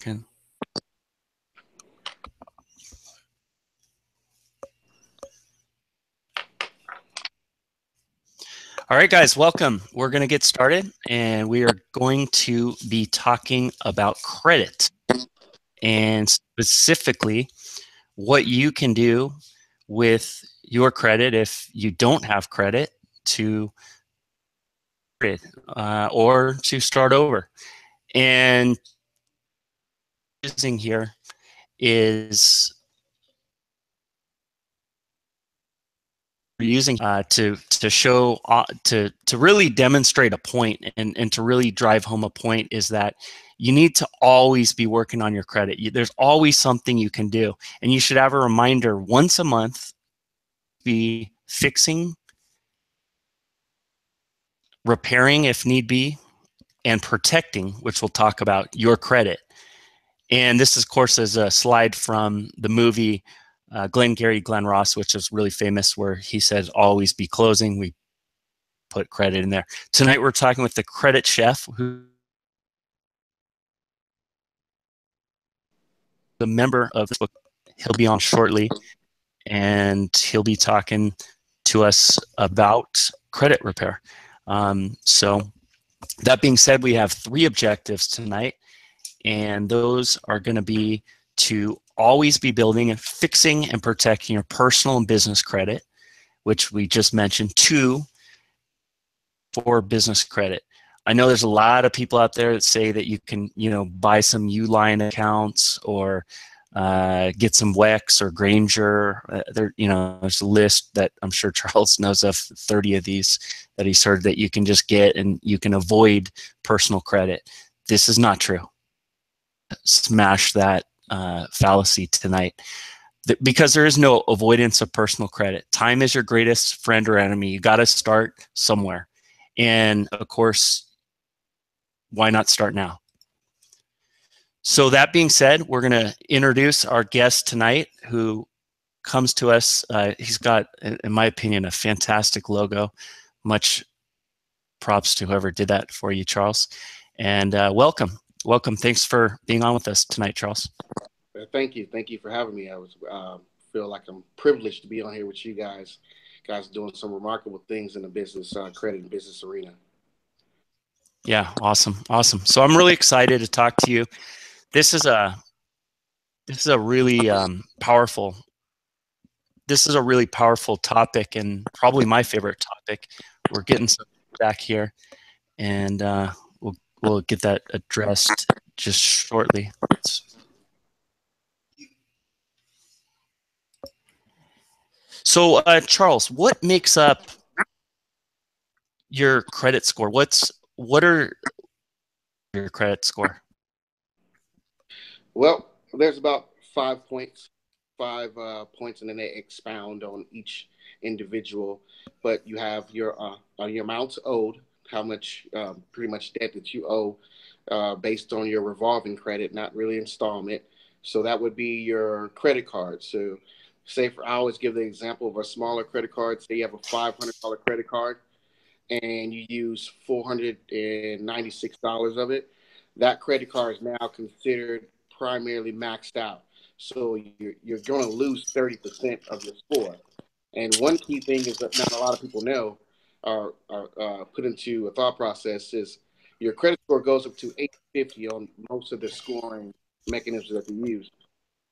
Can. All right, guys, welcome. We're going to get started, and we are going to be talking about credit, and specifically what you can do with your credit if you don't have credit to or to start over. And using here is using to show to really demonstrate a point and to really drive home a point is that you need to always be working on your credit. There's always something you can do, and you should have a reminder once a month. Be fixing, repairing if need be, and protecting, which we'll talk about, your credit. And this, of course, is a slide from the movie Glengarry Glen Ross, which is really famous, where he says, always be closing. We put credit in there. Tonight, we're talking with the credit chef, who the member of this book. He'll be on shortly, and he'll be talking to us about credit repair. So that being said, we have 3 objectives tonight, and those are going to be to always be building and fixing and protecting your personal and business credit, which we just mentioned. 2, for business credit. I know there's a lot of people out there that say that you can, buy some Uline accounts or get some Wex or Granger. There's a list that I'm sure Charles knows of, 30 of these that he's heard that you can just get and you can avoid personal credit. This is not true. Smash that fallacy tonight. Because there is no avoidance of personal credit. Time is your greatest friend or enemy. You got to start somewhere. And of course, why not start now? So that being said, we're going to introduce our guest tonight, who comes to us. He's got, in my opinion, a fantastic logo. Much props to whoever did that for you, Charles. And welcome. Thanks for being on with us tonight, Charles. Thank you for having me. I feel like I'm privileged to be on here with you guys doing some remarkable things in the business credit and business arena. Yeah, awesome. So I'm really excited to talk to you. This is a really powerful. This is a really powerful topic, and probably my favorite topic. We're getting some back here, and we'll get that addressed just shortly. So, Charles, what makes up your credit score? What are your credit score? Well, there's about 5 points, and then they expound on each individual. But you have your amounts owed, how much pretty much debt that you owe, based on your revolving credit, not really installment. So that would be your credit card. So, I always give the example of a smaller credit card. Say you have a $500 credit card, and you use $496 of it. That credit card is now considered primarily maxed out. So you're going to lose 30% of your score. And one key thing is that not a lot of people know or put into a thought process is your credit score goes up to 850 on most of the scoring mechanisms that they use.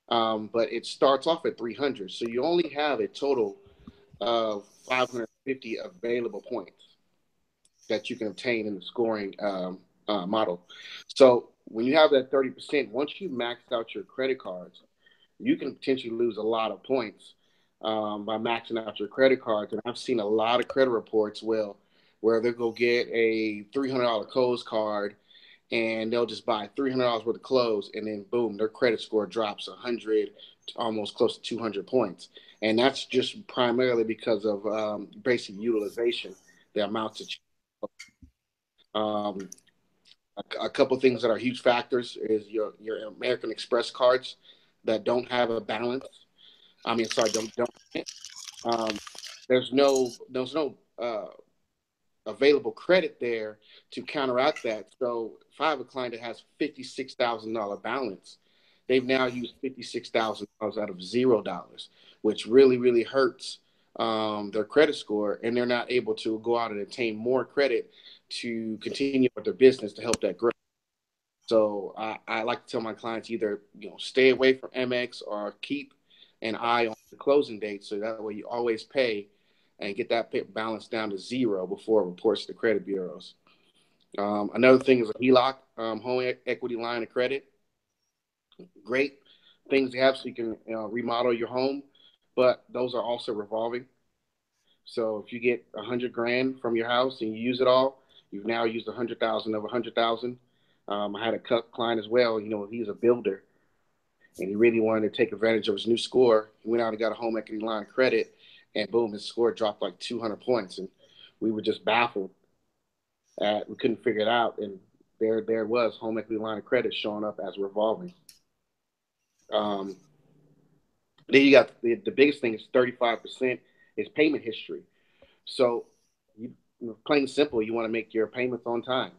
But it starts off at 300. So you only have a total of 550 available points that you can obtain in the scoring model. So when you have that 30%, once you max out your credit cards, you can potentially lose a lot of points by maxing out your credit cards. And I've seen a lot of credit reports where they'll go get a $300 Kohl's card, and they'll just buy $300 worth of clothes, and then boom, their credit score drops 100 to almost close to 200 points. And that's just primarily because of basic utilization, the amounts that um, a couple of things that are huge factors is your American Express cards that don't have a balance. I mean, sorry, don't. Um, there's no available credit there to counteract that. So if I have a client that has $56,000 balance, they've now used $56,000 out of $0, which really, really hurts their credit score, and they're not able to go out and obtain more credit to continue with their business to help that grow. So I like to tell my clients either stay away from MX or keep an eye on the closing date, so that way you always pay and get that balance down to zero before it reports to credit bureaus. Another thing is a HELOC, home equity line of credit. Great things to have so you can remodel your home, but those are also revolving. So if you get 100 grand from your house and you use it all, you've now used 100,000 of 100,000. I had a client as well. He's a builder, and he really wanted to take advantage of his new score. He went out and got a home equity line of credit, and boom, his score dropped like 200 points, and we were just baffled. We couldn't figure it out, and there was home equity line of credit showing up as revolving. Um, then you got the biggest thing is 35% is payment history. So, plain and simple, you want to make your payments on time.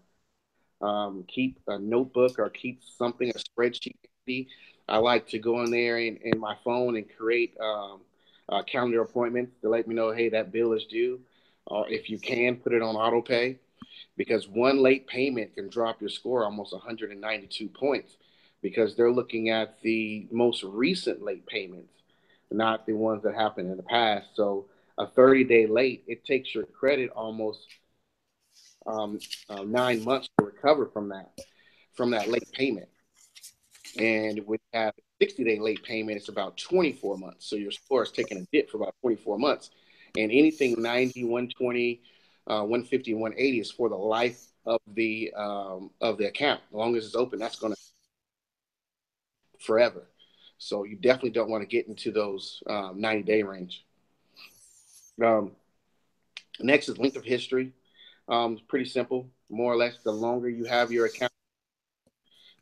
Keep a notebook or keep something, a spreadsheet. I like to go in there in my phone and create calendar appointments to let me know, hey, that bill is due. Or if you can, put it on auto pay, because one late payment can drop your score almost 192 points, because they're looking at the most recent late payments, not the ones that happened in the past. So a 30-day late, it takes your credit almost 9 months to recover from that late payment. And when you have a 60-day late payment, it's about 24 months. So your score is taking a dip for about 24 months. And anything 90, 120, 150, 180 is for the life of the account. As long as it's open, that's going to forever. So you definitely don't want to get into those 90-day range. Next is length of history. It's pretty simple. More or less, the longer you have your account,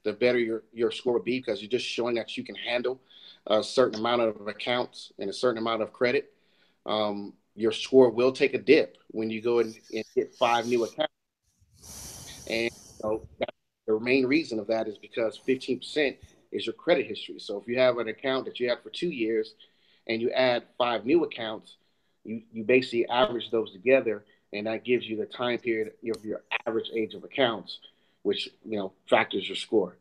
the better your score will be, because you're just showing that you can handle a certain amount of accounts and a certain amount of credit. Your score will take a dip when you go and get 5 new accounts. And the main reason of that is because 15% is your credit history. So if you have an account that you had for 2 years and you add 5 new accounts, you basically average those together, and that gives you the time period of your average age of accounts, which factors your score.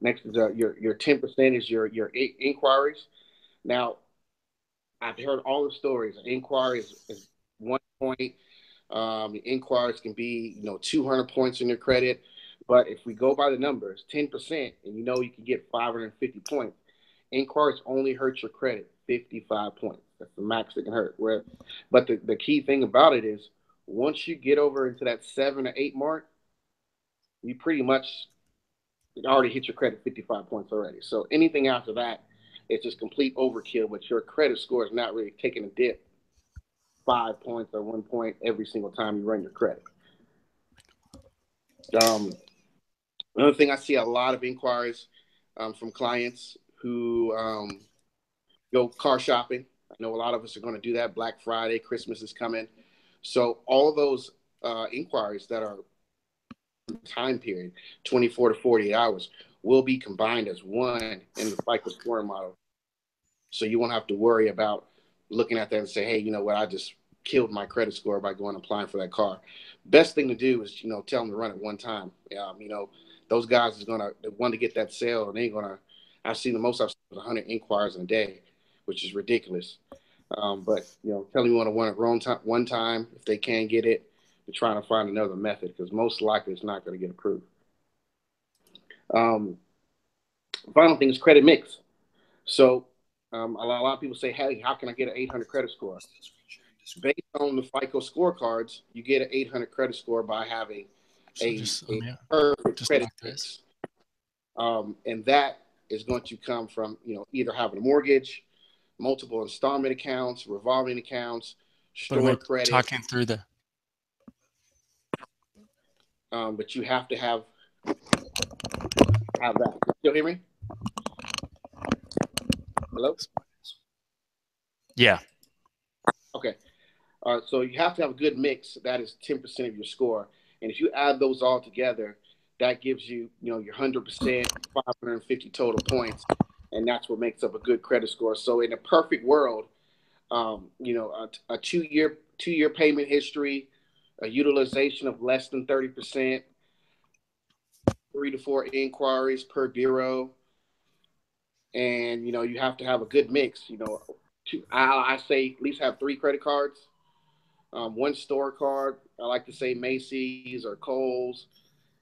Next is your 10% is your inquiries. Now, I've heard all the stories. Inquiries is 1 point. Inquiries can be 200 points in your credit, but if we go by the numbers, 10%, and you can get 550 points. Inquiries only hurt your credit 55 points. That's the max it can hurt. But the key thing about it is, once you get over into that 7 or 8 mark, you pretty much already hit your credit 55 points already. So anything after that, it's just complete overkill, but your credit score is not really taking a dip 5 points or 1 point every single time you run your credit. Another thing, I see a lot of inquiries from clients who go car shopping. I know a lot of us are going to do that. Black Friday, Christmas is coming. So all of those inquiries that are time period, 24 to 48 hours, will be combined as one in the FICO scoring model. So you won't have to worry about looking at that and say, hey, you know what, I just killed my credit score by going and applying for that car. Best thing to do is, tell them to run it one time. Those guys is going to want to get that sale, and they're going to, I've seen 100 inquiries in a day, which is ridiculous. But, tell them you want to run it one time. If they can't get it, they're trying to find another method, because most likely it's not going to get approved. Final thing is credit mix. So a lot of people say, hey, how can I get an 800 credit score? Based on the FICO scorecards, you get an 800 credit score by having a perfect credit mix. And that is going to come from, either having a mortgage, multiple installment accounts, revolving accounts, store credit. Talking through the. But you have to have that. You still hear me? Hello? Yeah. Okay. So you have to have a good mix. That is 10% of your score, and if you add those all together, that gives you, you know, your 100%, 550 total points, and that's what makes up a good credit score. So in a perfect world, you know, a 2 year payment history, a utilization of less than 30%, 3 to 4 inquiries per bureau, and you know you have to have a good mix. You know, I say at least have 3 credit cards, one store card. I like to say Macy's or Kohl's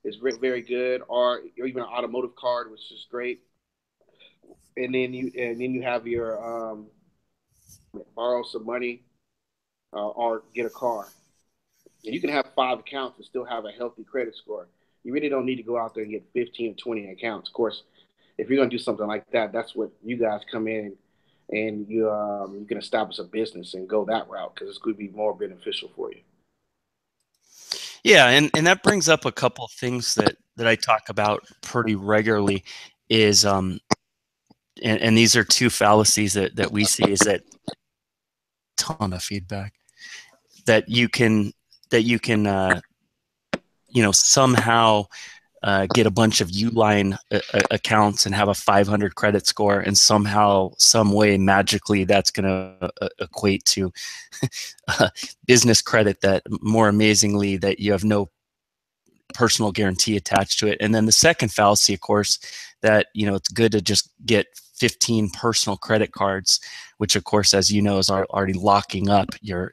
is very good, or even an automotive card, which is great. And then you have your borrow some money, or get a car. And you can have 5 accounts and still have a healthy credit score. You really don't need to go out there and get 15 or 20 accounts. Of course, if you're going to do something like that, that's what you guys come in and you can establish a business and go that route because it's going to be more beneficial for you. Yeah, and that brings up a couple of things that I talk about pretty regularly is and these are two fallacies that we see is that ton of feedback that you can you know somehow get a bunch of Uline accounts and have a 500 credit score, and somehow, some way, magically, that's going to equate to business credit. That more amazingly, that you have no personal guarantee attached to it. And then the second fallacy, of course, that you know it's good to just get 15 personal credit cards, which of course, as you know, is already locking up your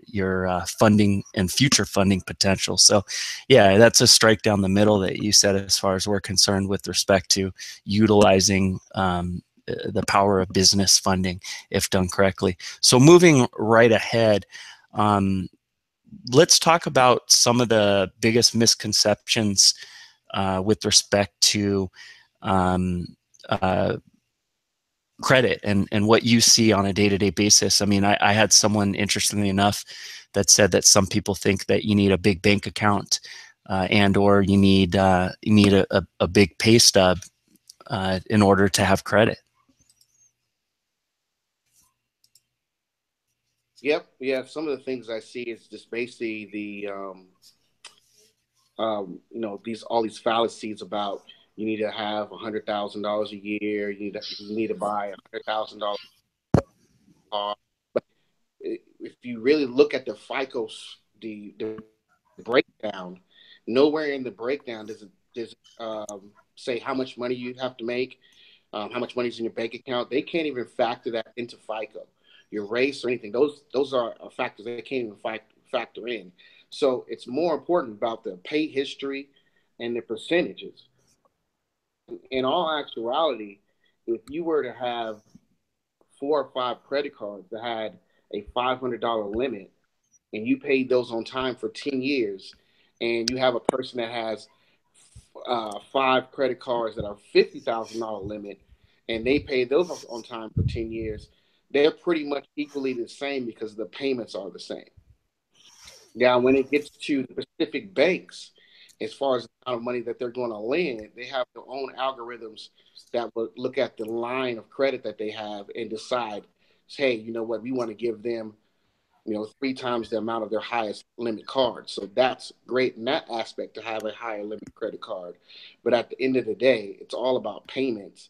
funding and future funding potential. So yeah, that's a strike down the middle that you said as far as we're concerned with respect to utilizing the power of business funding if done correctly. So moving right ahead, let's talk about some of the biggest misconceptions with respect to credit and what you see on a day-to-day basis. I mean, I had someone, interestingly enough, that said that some people think that you need a big bank account and or you need a big pay stub in order to have credit. Yep, yeah. Some of the things I see is just basically you know, these all these fallacies about you need to have $100,000 a year. You need to buy $100,000 car. If you really look at the FICO's the breakdown, nowhere in the breakdown does it say how much money you have to make, how much money is in your bank account. They can't even factor that into FICO, your race or anything. Those are factors they can't even factor in. So it's more important about the pay history and the percentages. In all actuality, if you were to have 4 or 5 credit cards that had a $500 limit and you paid those on time for 10 years, and you have a person that has 5 credit cards that are $50,000 limit and they pay those on time for 10 years, they're pretty much equally the same because the payments are the same. Now, when it gets to the specific banks, as far as the amount of money that they're going to lend, they have their own algorithms that will look at the line of credit that they have and decide, hey, you know what, we want to give them, you know, 3 times the amount of their highest limit card. So that's great in that aspect to have a higher limit credit card. But at the end of the day, it's all about payments,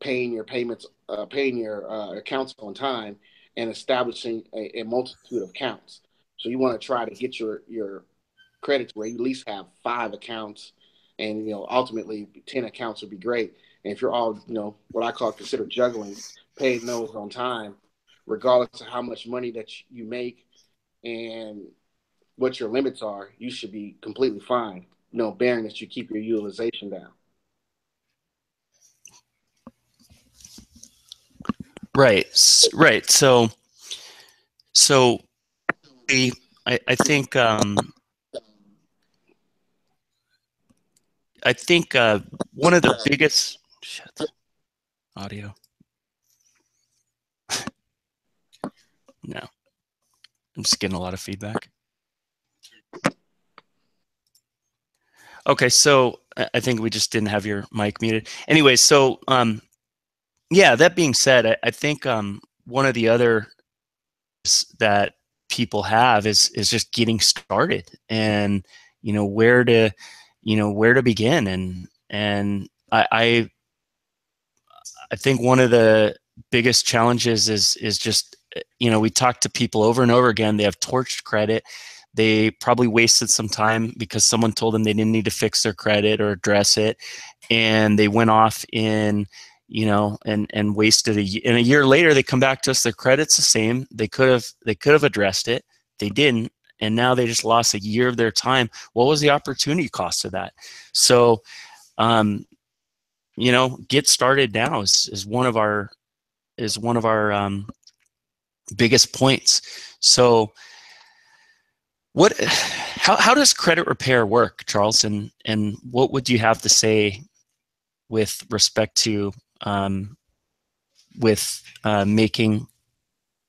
paying your payments, paying your accounts on time, and establishing a multitude of accounts. So you want to try to get your credits where you at least have 5 accounts, and you know ultimately 10 accounts would be great. And if you're all, you know, what I call consider juggling, paying those on time, regardless of how much money that you make and what your limits are, you should be completely fine. You know, bearing that you keep your utilization down. Right, right. So I think one of the biggest shit, audio. No, I'm just getting a lot of feedback. Okay, so I think we just didn't have your mic muted. Anyway, so yeah, that being said, I think one of the other that people have is just getting started, and where to begin. And I think one of the biggest challenges is just, we talk to people over and over again. They have torched credit. They probably wasted some time because someone told them they didn't need to fix their credit or address it, and they went off and wasted and a year later they come back to us. Their credit's the same. They could have addressed it. They didn't, and now they just lost a year of their time. What was the opportunity cost of that? So, get started now is one of our biggest points. So how does credit repair work, Charles? And what would you have to say with respect to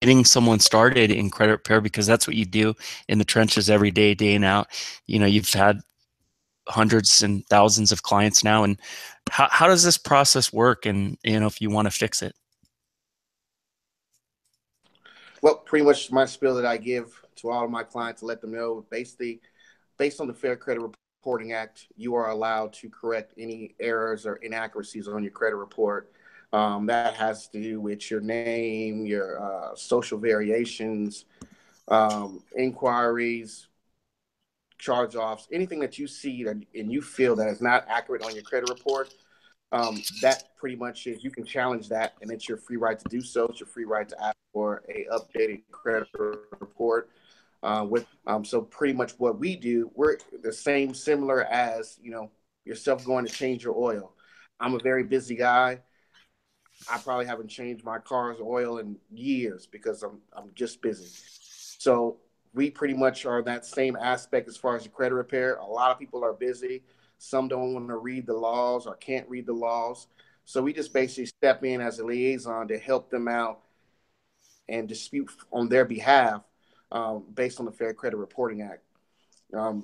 getting someone started in credit repair, because that's what you do in the trenches every day, day in out. You've had hundreds and thousands of clients now, and how does this process work? And if you want to fix it. Well, pretty much my spiel that I give to all of my clients to let them know, basically, based on the Fair Credit Reporting Act, you are allowed to correct any errors or inaccuracies on your credit report. That has to do with your name, your social variations, inquiries, charge-offs, anything that you see that and you feel that is not accurate on your credit report. That pretty much is, you can challenge that, and it's your free right to do so. It's your free right to ask for a updated credit report. So pretty much what we do, we're the same, similar as yourself going to change your oil. I'm a very busy guy. I probably haven't changed my car's oil in years because I'm just busy. So we pretty much are that same aspect as far as the credit repair. A lot of people are busy. Some don't want to read the laws or can't read the laws. So we just basically step in as a liaison to help them out and dispute on their behalf, based on the Fair Credit Reporting Act.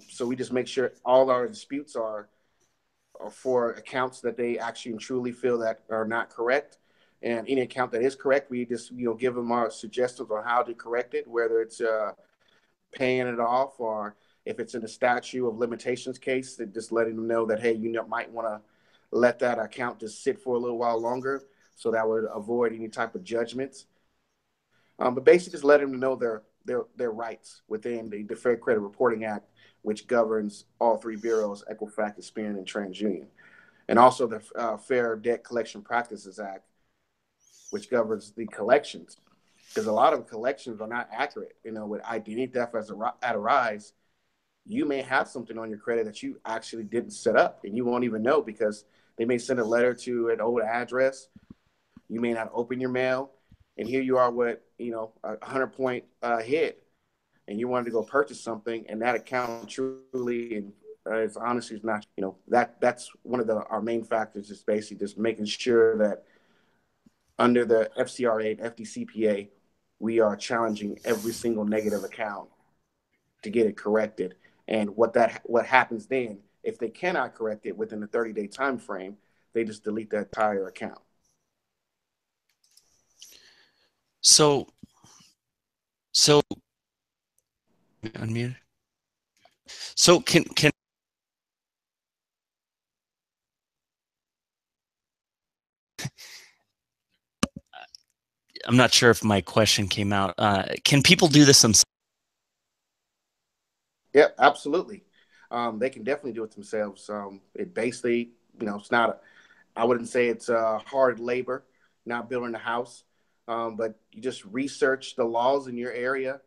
So we just make sure all our disputes are for accounts that they actually and truly feel that are not correct. And any account that is correct, we just give them our suggestions on how to correct it, whether it's paying it off, or if it's in a statute of limitations case, that just letting them know that, hey, might want to let that account just sit for a little while longer, so that would avoid any type of judgments. But basically, just letting them know their rights within the Fair Credit Reporting Act, which governs all three bureaus: Equifax, Experian, and TransUnion, and also the Fair Debt Collection Practices Act, which governs the collections. Because a lot of collections are not accurate. With identity theft at a rise, you may have something on your credit that you actually didn't set up, and you won't even know, because they may send a letter to an old address. You may not open your mail, and here you are with a 100-point hit, and you wanted to go purchase something, and that account truly and is honestly is not. That's one of our main factors, is basically just making sure that under the FCRA and FDCPA, we are challenging every single negative account to get it corrected. And what happens then, if they cannot correct it within the 30-day time frame, they just delete that entire account. So unmute. So can I'm not sure if my question came out. Can people do this themselves? Yeah, absolutely. They can definitely do it themselves. It basically, it's not. I wouldn't say it's hard labor, not building a house, but you just research the laws in your area.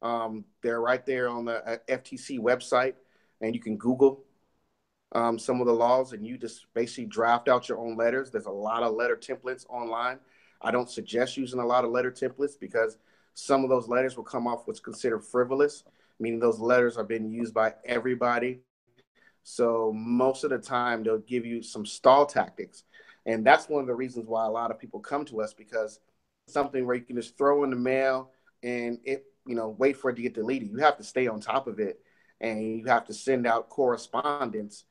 They're right there on the FTC website, and you can Google some of the laws, and you just basically draft out your own letters. There's a lot of letter templates online. I don't suggest using a lot of letter templates, because some of those letters will come off what's considered frivolous, meaning those letters are being used by everybody. So most of the time, they'll give you some stall tactics. And that's one of the reasons why a lot of people come to us, because it's something where you can just throw in the mail and wait for it to get deleted. You have to stay on top of it, and you have to send out correspondence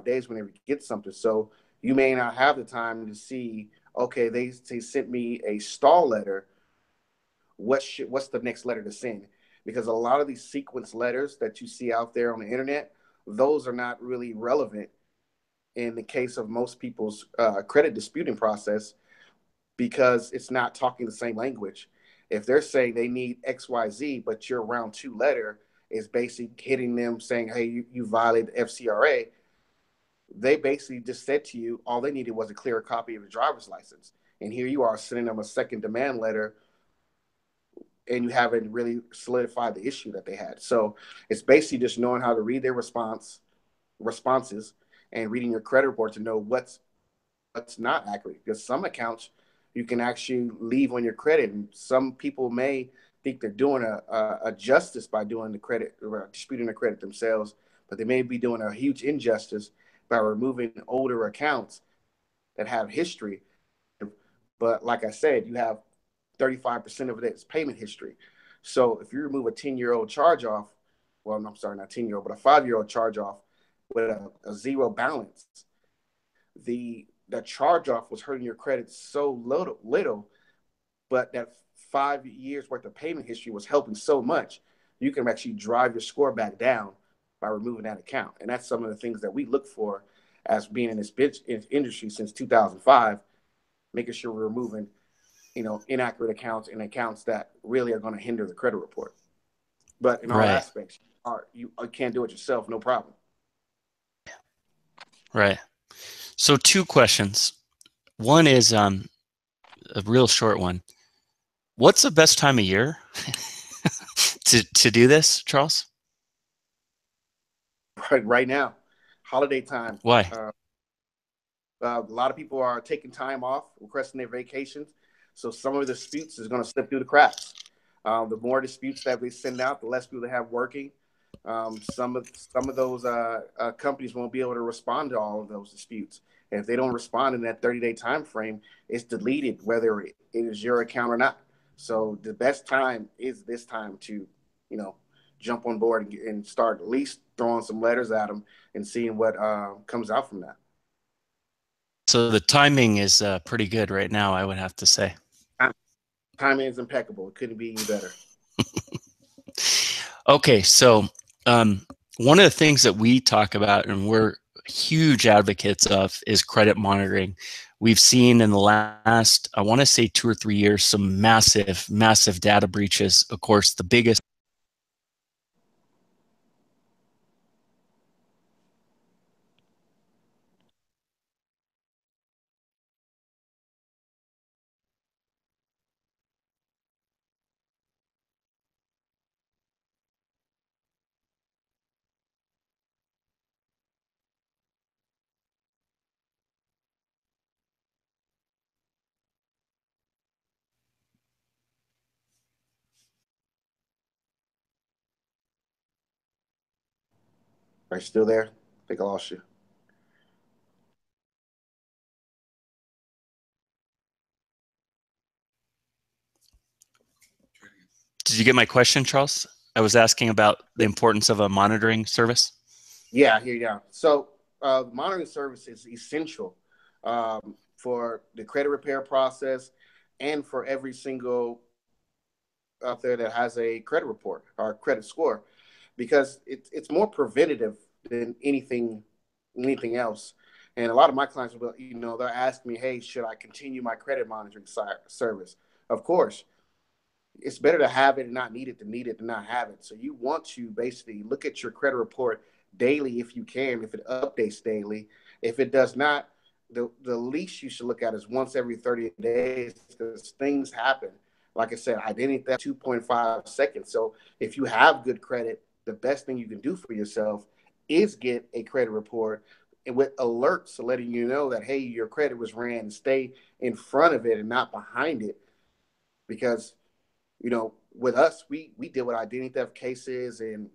days whenever you get something. So you may not have the time to see, okay, they sent me a stall letter what's the next letter to send, because a lot of these sequence letters that you see out there on the internet, those are not really relevant in the case of most people's credit disputing process, because it's not talking the same language. If they're saying they need XYZ, but your round two letter is basically hitting them saying, hey, you violated FCRA, they basically just said to you all they needed was a clear copy of your driver's license. And here you are sending them a second demand letter, and you haven't really solidified the issue that they had. So it's basically just knowing how to read their responses and reading your credit report to know what's not accurate. Because some accounts you can actually leave on your credit, and some people may think they're doing a justice by doing the credit or disputing the credit themselves, but they may be doing a huge injustice by removing older accounts that have history. But like I said, you have 35% of it is payment history. So if you remove a 10-year-old charge off, well, I'm sorry, not 10-year-old, but a 5-year-old charge off with a zero balance, the charge off was hurting your credit so little, but that 5 years worth of payment history was helping so much, you can actually drive your score back down by removing that account. And that's some of the things that we look for as being in this industry since 2005, making sure we're removing, inaccurate accounts and accounts that really are going to hinder the credit report. But in all Right. aspects, you can't do it yourself, no problem. Right. So two questions. One is a real short one. What's the best time of year to do this, Charles? Right now, holiday time. Why? A lot of people are taking time off, requesting their vacations. So some of the disputes is going to slip through the cracks. The more disputes that we send out, the less people they have working. Some of those companies won't be able to respond to all of those disputes. And if they don't respond in that 30-day time frame, it's deleted, whether it is your account or not. So the best time is this time to, jump on board and start at least throwing some letters at them and seeing what comes out from that. So the timing is pretty good right now, I would have to say. Timing is impeccable. It couldn't be any better. Okay, so one of the things that we talk about and we're huge advocates of is credit monitoring. We've seen in the last, I want to say 2 or 3 years, some massive, massive data breaches. Of course, the biggest. Are you still there? I think I lost you. Did you get my question, Charles? I was asking about the importance of a monitoring service. Yeah, here you go. So monitoring service is essential for the credit repair process and for every single out there that has a credit report or credit score, because it's more preventative than anything else. And a lot of my clients will, they'll ask me, hey, should I continue my credit monitoring service? Of course. It's better to have it and not need it than need it and not have it. So you want to basically look at your credit report daily if you can, if it updates daily. If it does not, the least you should look at is once every 30 days, because things happen. Like I said, identity theft 2.5 seconds. So if you have good credit, the best thing you can do for yourself is get a credit report with alerts letting you know that, hey, your credit was ran, and stay in front of it and not behind it. Because with us, we deal with identity theft cases and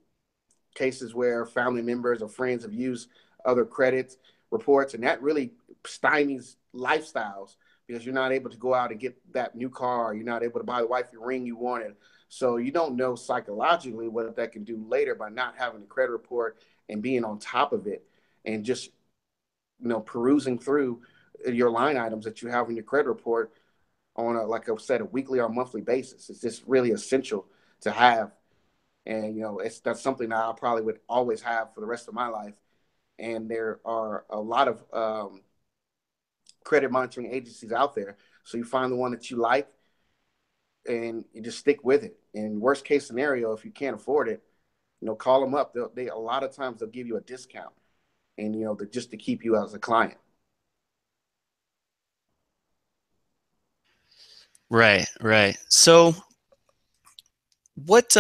cases where family members or friends have used other credit reports, and that really stymies lifestyles, because you're not able to go out and get that new car. You're not able to buy the wife your ring you wanted. So you don't know psychologically what that can do later by not having a credit report and being on top of it and just, perusing through your line items that you have in your credit report on a, like I said, a weekly or monthly basis. It's just really essential to have. And, that's something that I probably would always have for the rest of my life. And there are a lot of credit monitoring agencies out there. So you find the one that you like and you just stick with it. In worst case scenario, if you can't afford it, call them up. They a lot of times they'll give you a discount, and just to keep you as a client. Right, right. So what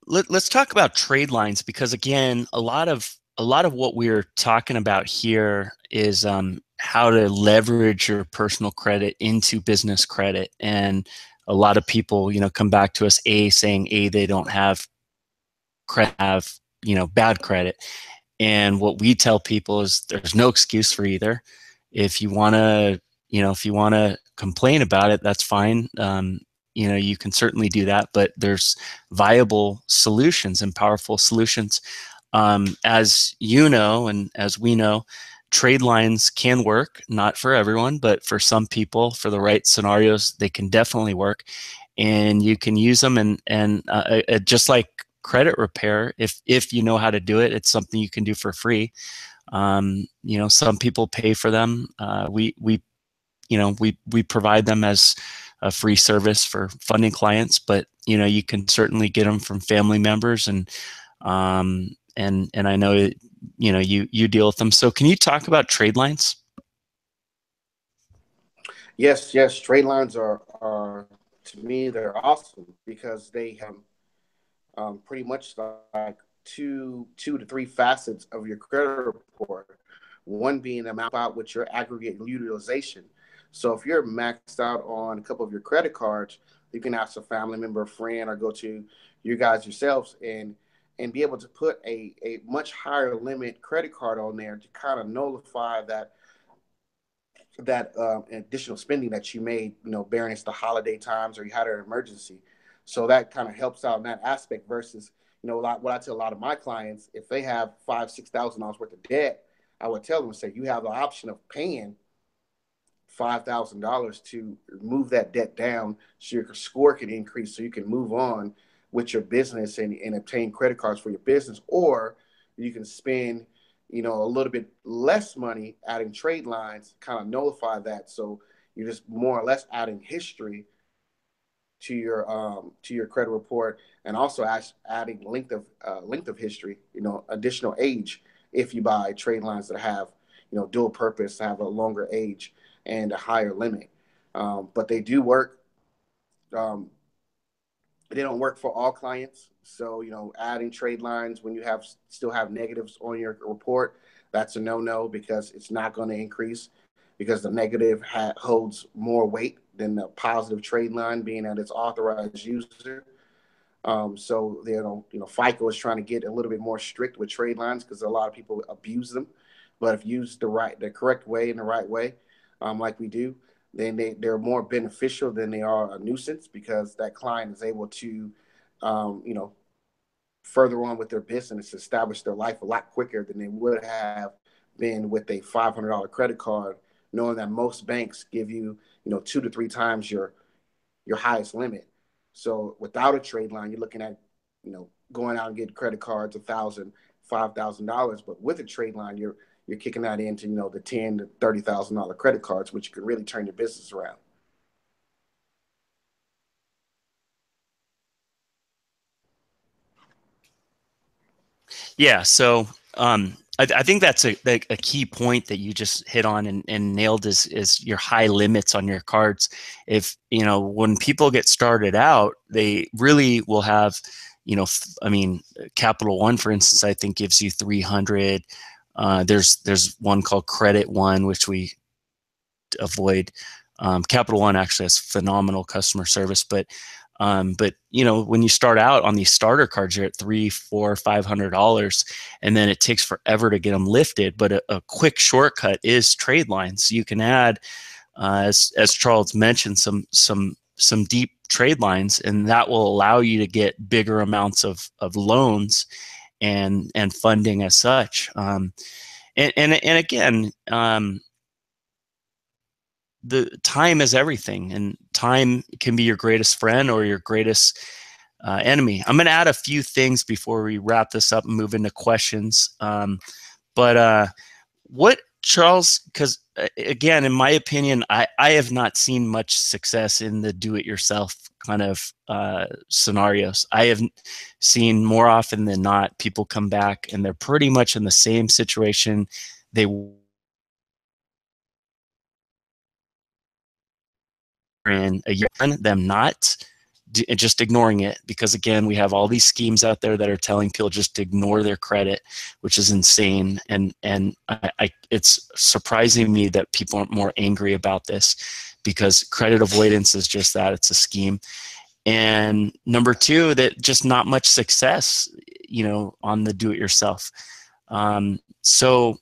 let's talk about trade lines, because again, a lot of what we're talking about here is how to leverage your personal credit into business credit. And a lot of people, come back to us saying they don't have credit, have bad credit. And what we tell people is there's no excuse for either. If you want to, complain about it, that's fine. You can certainly do that, but there's viable solutions and powerful solutions. As you know, and as we know, trade lines can work, not for everyone, but for some people, for the right scenarios, they can definitely work. And you can use them, and just like credit repair, if you know how to do it, it's something you can do for free. Some people pay for them. We provide them as a free service for funding clients, but you can certainly get them from family members, and I know you deal with them. So can you talk about trade lines? Yes. Trade lines are to me, they're awesome because they have pretty much like two to three facets of your credit report. One being the amount out with your aggregate utilization. So if you're maxed out on a couple of your credit cards, you can ask a family member, a friend, or go to you guys yourselves and be able to put a much higher limit credit card on there to kind of nullify that additional spending that you made, bearing it's the holiday times or you had an emergency. So that kind of helps out in that aspect versus, what I tell a lot of my clients, if they have $5,000-6,000 worth of debt, I would tell them, say, you have the option of paying $5,000 to move that debt down so your score can increase so you can move on with your business and obtain credit cards for your business. Or you can spend a little bit less money adding trade lines, kind of nullify that. So you're just more or less adding history to your credit report, and also adding length of history, additional age if you buy trade lines that have dual purpose, have a longer age and a higher limit. But they do work. Um, they don't work for all clients. So, adding trade lines when you still have negatives on your report, that's a no-no because it's not going to increase because the negative holds more weight than the positive trade line being that it's authorized user. So FICO is trying to get a little bit more strict with trade lines because a lot of people abuse them. But if used the correct way in the right way, like we do, then they're more beneficial than they are a nuisance because that client is able to, further on with their business, establish their life a lot quicker than they would have been with a $500 credit card, knowing that most banks give you, 2 to 3 times your highest limit. So without a trade line, you're looking at, going out and getting credit cards, $1,000, $5,000. But with a trade line, you're kicking that into, the $10,000 to $30,000 credit cards, which can really turn your business around. Yeah. So I think that's a key point that you just hit on and nailed is your high limits on your cards. If, when people get started out, they really will have, Capital One, for instance, I think gives you 300. There's one called Credit One, which we avoid. Capital One actually has phenomenal customer service, but when you start out on these starter cards, you're at $300, $400, $500, and then it takes forever to get them lifted. But a quick shortcut is trade lines. You can add, as Charles mentioned, some deep trade lines, and that will allow you to get bigger amounts of loans and funding as such. And again, the time is everything, and time can be your greatest friend or your greatest enemy. I'm going to add a few things before we wrap this up and move into questions. But what, Charles, because again, in my opinion, I have not seen much success in the do-it-yourself kind of scenarios. I have seen more often than not people come back and they're pretty much in the same situation they were in a year, them not just ignoring it, because again, we have all these schemes out there that are telling people just to ignore their credit, which is insane. And it's surprising me that people aren't more angry about this, because credit avoidance is just that, it's a scheme. And number two, that just not much success, on the do-it-yourself. So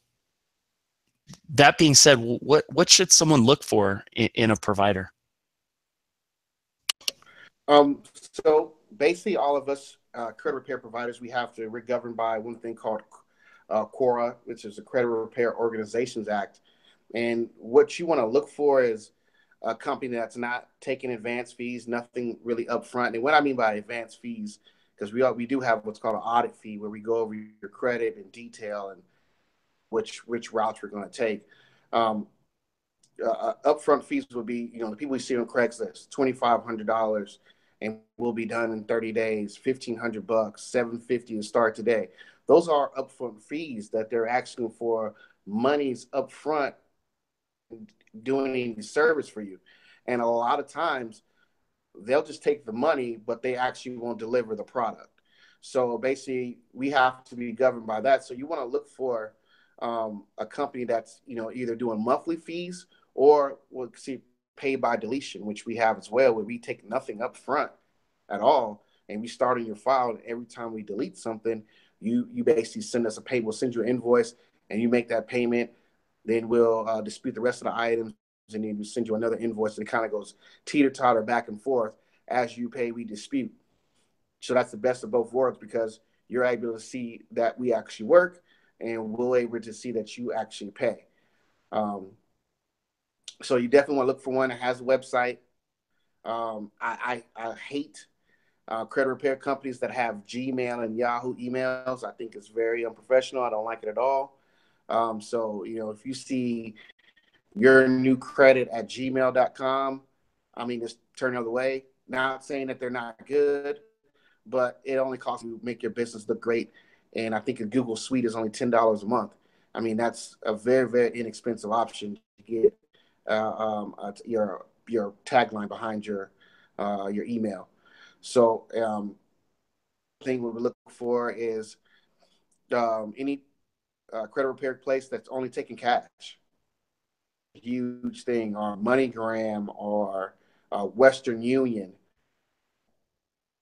that being said, what should someone look for in a provider? So basically, all of us credit repair providers, we're governed by one thing called CORA, which is the Credit Repair Organizations Act. And what you want to look for is a company that's not taking advance fees, nothing really upfront. And what I mean by advance fees, because we do have what's called an audit fee, where we go over your credit in detail and which routes we're going to take. Upfront fees would be, the people we see on Craigslist, $2,500, and will be done in 30 days, $1,500, $750 to start today. Those are upfront fees that they're asking for monies upfront doing any service for you. And a lot of times they'll just take the money, but they actually won't deliver the product. So basically, we have to be governed by that. So you want to look for a company that's either doing monthly fees or we'll see pay by deletion, which we have as well, where we take nothing up front at all, and we start on your file. And every time we delete something, you basically send us a pay. We'll send you an invoice, and you make that payment. Then we'll dispute the rest of the items, and then we send you another invoice, and it kind of goes teeter-totter back and forth. As you pay, we dispute. So that's the best of both worlds, because you're able to see that we actually work, and we're able to see that you actually pay. So you definitely want to look for one that has a website. I hate credit repair companies that have Gmail and Yahoo emails. I think it's very unprofessional. I don't like it at all. So, if you see your new credit at gmail.com, I mean, just turn the other way. Not saying that they're not good, but it only costs you to make your business look great. And I think a Google Suite is only $10 a month. I mean, that's a very, very inexpensive option to get your tagline behind your email. So thing we would look for is any credit repair place that's only taking cash. Huge thing, or MoneyGram or Western Union.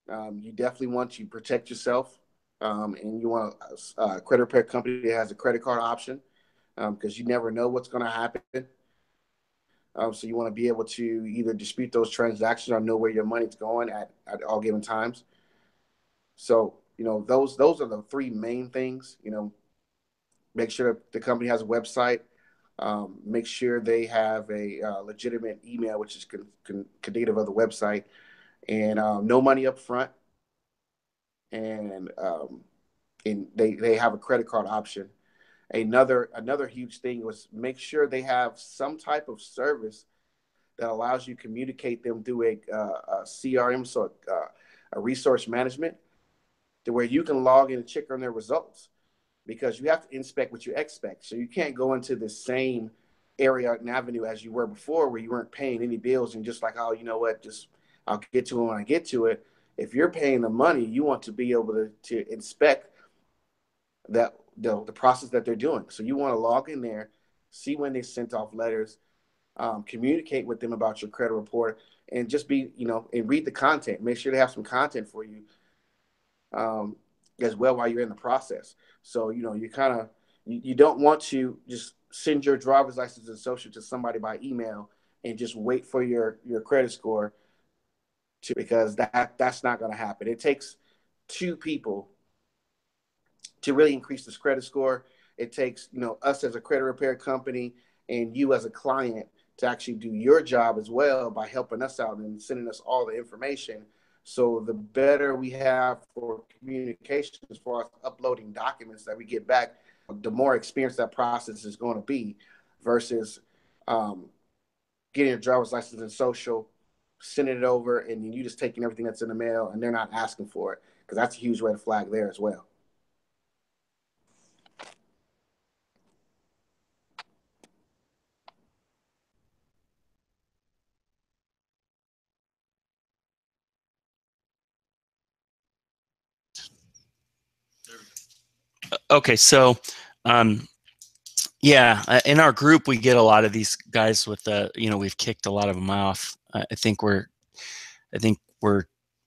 You definitely want to protect yourself, and you want a credit repair company that has a credit card option, because you never know what's going to happen. So you want to be able to either dispute those transactions or know where your money's going at all given times. So, those are the three main things. Make sure the company has a website. Make sure they have a legitimate email, which is conditive of the website, and no money up front. And they have a credit card option. Another huge thing was make sure they have some type of service that allows you to communicate them through a CRM, so a resource management, to where you can log in and check on their results, because you have to inspect what you expect. So you can't go into the same area and avenue as you were before, where you weren't paying any bills and just like, oh, you know what, just I'll get to it when I get to it. If you're paying the money, you want to be able to inspect that the process that they're doing. So you want to log in there, see when they sent off letters, communicate with them about your credit report, and just be, and read the content. Make sure they have some content for you as well while you're in the process. So, you don't want to just send your driver's license and social to somebody by email and just wait for your credit score because that's not going to happen. It takes two people to really increase this credit score. It takes, us as a credit repair company and you as a client to actually do your job as well by helping us out and sending us all the information. So the better we have for communication as far as uploading documents that we get back, the more experienced that process is going to be versus um, getting a driver's license and social, sending it over, and then you just taking everything that's in the mail and they're not asking for it, because that's a huge red flag there as well. Okay, so yeah, in our group we get a lot of these guys with the, we've kicked a lot of them off. I think we're,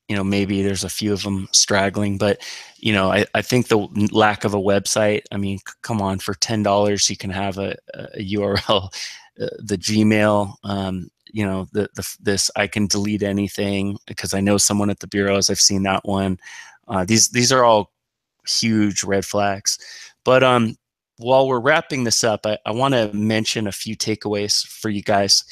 maybe there's a few of them straggling, but I think the lack of a website. I mean, come on, for $10 you can have a URL, the Gmail. This I can delete anything because I know someone at the bureaus. I've seen that one. These are all huge red flags. But while we're wrapping this up, I want to mention a few takeaways for you guys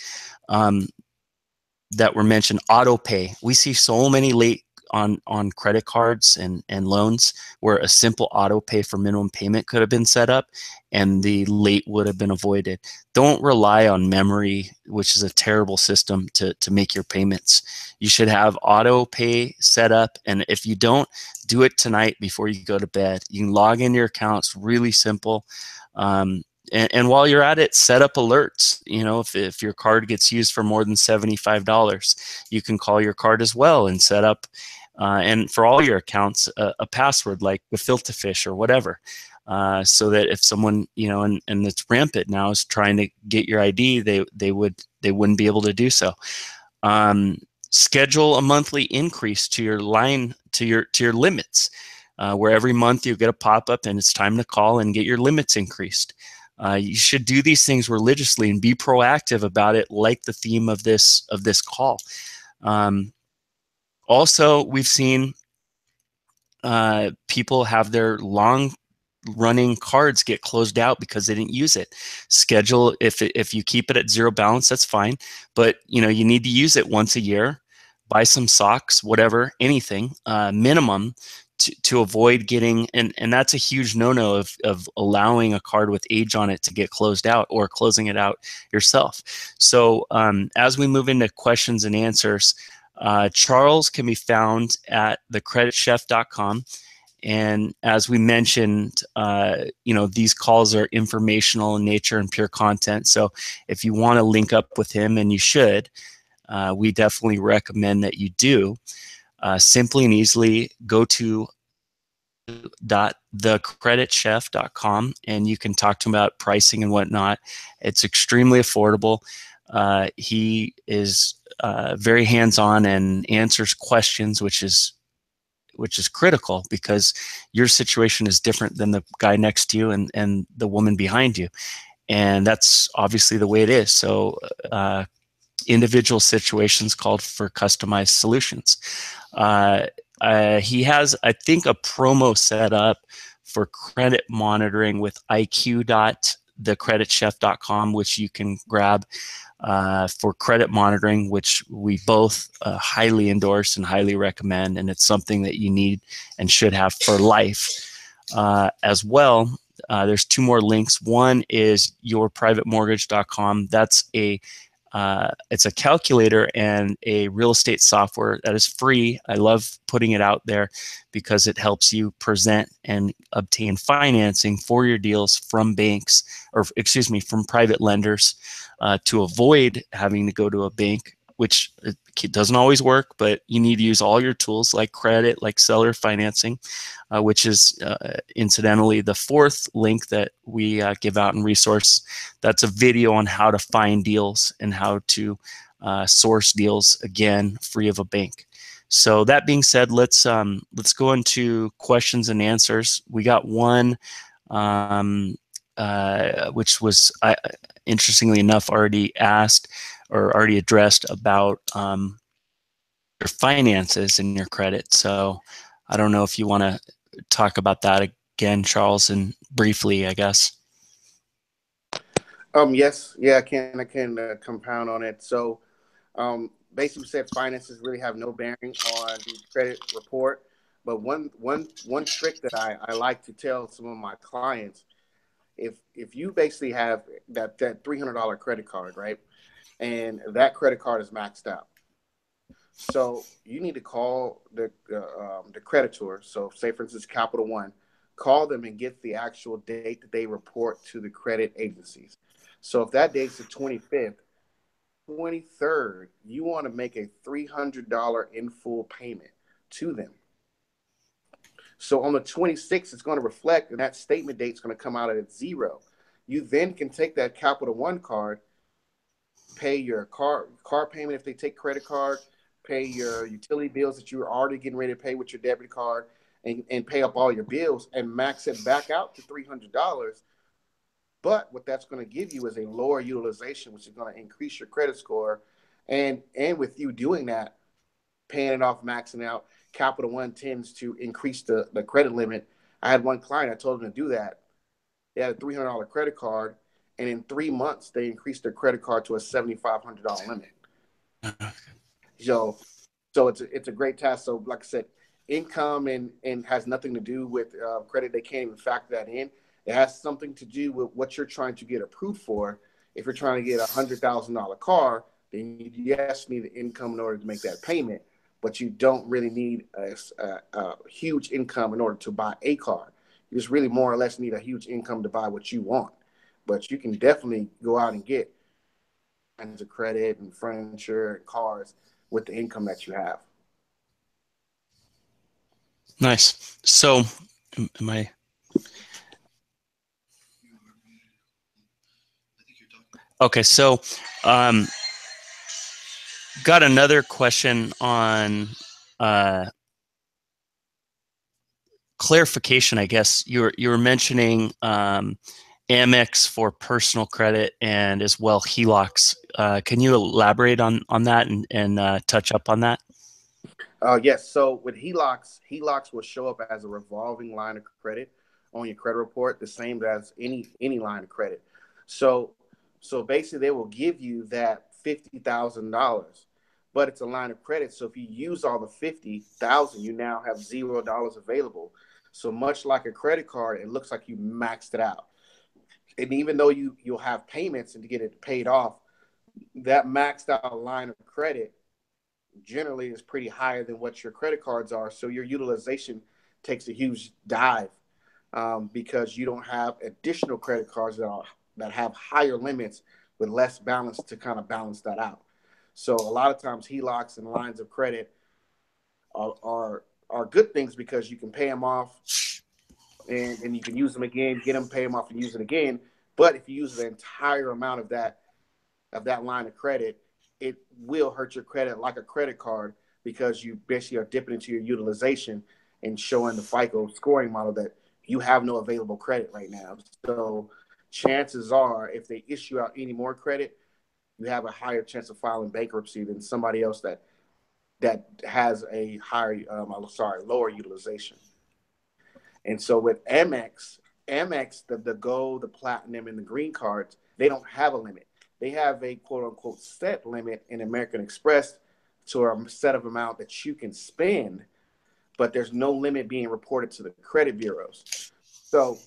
that were mentioned. Auto pay. We see so many late on credit cards and loans where a simple auto pay for minimum payment could have been set up and the late would have been avoided. Don't rely on memory, which is a terrible system to make your payments. You should have auto pay set up, and if you don't, do it tonight before you go to bed. You can log in your accounts, really simple. And while you're at it, set up alerts. If your card gets used for more than $75, you can call your card as well and set up, and for all your accounts, a password like the filter fish or whatever, so that if someone, and it's rampant now, is trying to get your ID, they wouldn't be able to do so. Schedule a monthly increase to your line, to your limits, where every month you get a pop-up and it's time to call and get your limits increased. You should do these things religiously and be proactive about it, like the theme of this call. Also, we've seen people have their long running cards get closed out because they didn't use it. Schedule, if you keep it at zero balance, that's fine, but you need to use it once a year. Buy some socks, whatever, anything, minimum, to avoid getting, and that's a huge no-no of allowing a card with age on it to get closed out or closing it out yourself. So as we move into questions and answers, Charles can be found at thecreditchef.com. And as we mentioned, these calls are informational in nature and pure content. So if you want to link up with him, and you should, we definitely recommend that you do. Simply and easily go to thecreditchef.com and you can talk to him about pricing and whatnot. It's extremely affordable. He is very hands-on and answers questions, which is critical because your situation is different than the guy next to you and the woman behind you. And that's obviously the way it is. So individual situations called for customized solutions. He has, I think, a promo set up for credit monitoring with iq.thecreditchef.com, which you can grab for credit monitoring, which we both highly endorse and highly recommend, and it's something that you need and should have for life as well. There's two more links. One is yourprivatemortgage.com. That's it's a calculator and a real estate software that is free. I love putting it out there because it helps you present and obtain financing for your deals from banks, or excuse me, from private lenders, to avoid having to go to a bank, which it doesn't always work, but you need to use all your tools like credit, like seller financing, which is incidentally the fourth link that we give out in resource. That's a video on how to find deals and how to source deals, again, free of a bank. So that being said, let's go into questions and answers. We got one, which was interestingly enough already asked or already addressed about your finances and your credit. So I don't know if you want to talk about that again, Charles, and briefly, I guess. Yes, yeah, I can compound on it. So, basically said finances really have no bearing on the credit report. But one trick that I like to tell some of my clients, if you basically have that $300 credit card, right, and that credit card is maxed out, so you need to call the creditor. So, say for instance, Capital One, call them and get the actual date that they report to the credit agencies. So, if that date's the 25th, 23rd, you want to make a $300 in full payment to them. So on the 26th, it's going to reflect, and that statement date is going to come out at zero. You then can take that Capital One card, pay your car payment if they take credit card, pay your utility bills that you're already getting ready to pay with your debit card, and pay up all your bills and max it back out to $300. But what that's going to give you is a lower utilization, which is going to increase your credit score. And with you doing that, paying it off, maxing out, Capital One tends to increase the credit limit. I had one client, I told them to do that. They had a $300 credit card, and in 3 months, they increased their credit card to a $7,500 limit. So it's a great task. So like I said, income and has nothing to do with credit. They can't even factor that in. It has something to do with what you're trying to get approved for. If you're trying to get $100,000 car, then you yes need the income in order to make that payment, but you don't really need a huge income in order to buy a car. You just really more or less need a huge income to buy what you want. But you can definitely go out and get kinds of credit and furniture and cars with the income that you have. Nice. So, am I? Okay. So, um, got another question on clarification. I guess you were mentioning Amex for personal credit and as well HELOCs. Can you elaborate on that and touch up on that? Yes. So with HELOCs will show up as a revolving line of credit on your credit report, the same as any line of credit. So so basically, they will give you that $50,000, but it's a line of credit. So if you use all the 50,000, you now have $0 available. So much like a credit card, it looks like you maxed it out. And even though you'll have payments and to get it paid off, that maxed out line of credit generally is pretty higher than what your credit cards are. So your utilization takes a huge dive because you don't have additional credit cards that have higher limits with less balance to kind of balance that out. So a lot of times HELOCs and lines of credit are good things because you can pay them off and you can use them again, get them, pay them off, and use it again. But if you use the entire amount of that line of credit, it will hurt your credit like a credit card because you basically are dipping into your utilization and showing the FICO scoring model that you have no available credit right now. So chances are, if they issue out any more credit, you have a higher chance of filing bankruptcy than somebody else that has a lower utilization. And so with Amex, the gold, the platinum, and the green cards, they don't have a limit. They have a quote unquote set limit in American Express to a set of amount that you can spend, but there's no limit being reported to the credit bureaus. So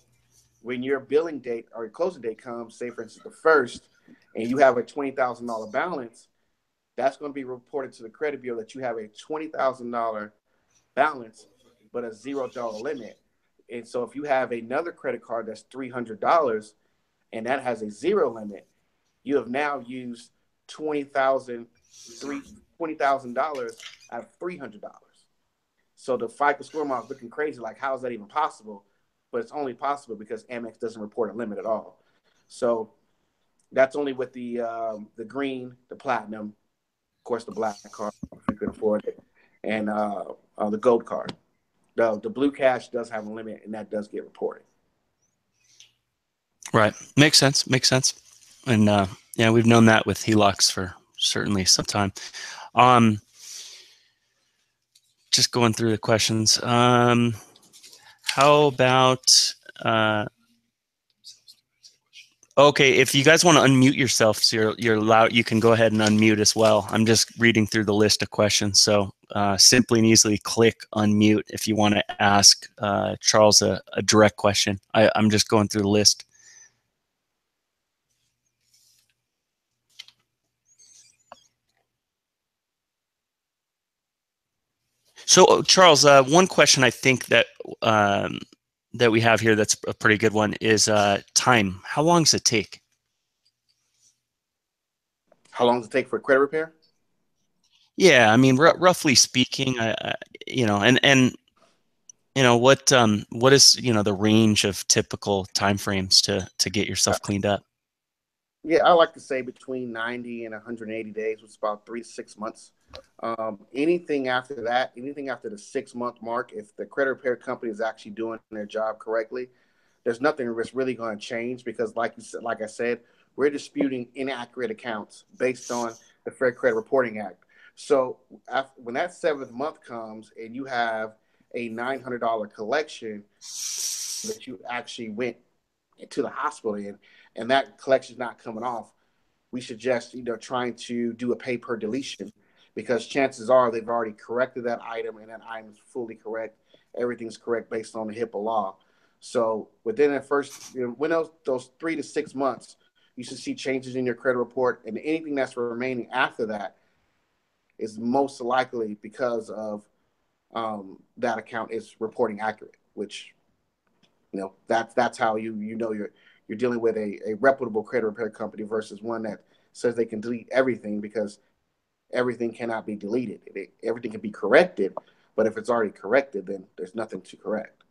when your billing date or your closing date comes, say for instance the first, and you have a $20,000 balance, that's going to be reported to the credit bureau that you have a $20,000 balance, but a $0 limit. And so if you have another credit card that's $300 and that has a zero limit, you have now used $20,000 out of $300. So the FICO score model is looking crazy. Like, how is that even possible? But it's only possible because Amex doesn't report a limit at all. So that's only with the green, the platinum, of course, the black card if you can afford it, and the gold card. The blue cash does have a limit, and that does get reported. Right. Makes sense. Makes sense. And yeah, we've known that with HELOCs for certainly some time. Just going through the questions. How about Okay, if you guys want to unmute yourself, so you're allowed, you can go ahead and unmute as well. I'm just reading through the list of questions, so simply and easily click unmute if you want to ask Charles a direct question. I'm just going through the list. So, Charles, one question I think that we have here that's a pretty good one is time. How long does it take? How long does it take for credit repair? Yeah, I mean, roughly speaking, you know, and you know what is the range of typical timeframes to get yourself cleaned up? Yeah, I like to say between 90 and 180 days, which is about 3 to 6 months. Anything after that, anything after the 6 month mark, if the credit repair company is actually doing their job correctly, there's nothing that's really going to change because, like you said, like I said, we're disputing inaccurate accounts based on the Fair Credit Reporting Act. So when that 7th month comes and you have a $900 collection that you actually went to the hospital in, and that collection is not coming off, we suggest trying to do a pay per deletion because chances are they've already corrected that item and that item is fully correct. Everything's correct based on the HIPAA law. So within the first, when those 3 to 6 months, you should see changes in your credit report, and anything that's remaining after that is most likely because of that account is reporting accurate, which that's how you're dealing with a reputable credit repair company versus one that says they can delete everything because everything cannot be deleted. Everything can be corrected, but if it's already corrected, then there's nothing to correct.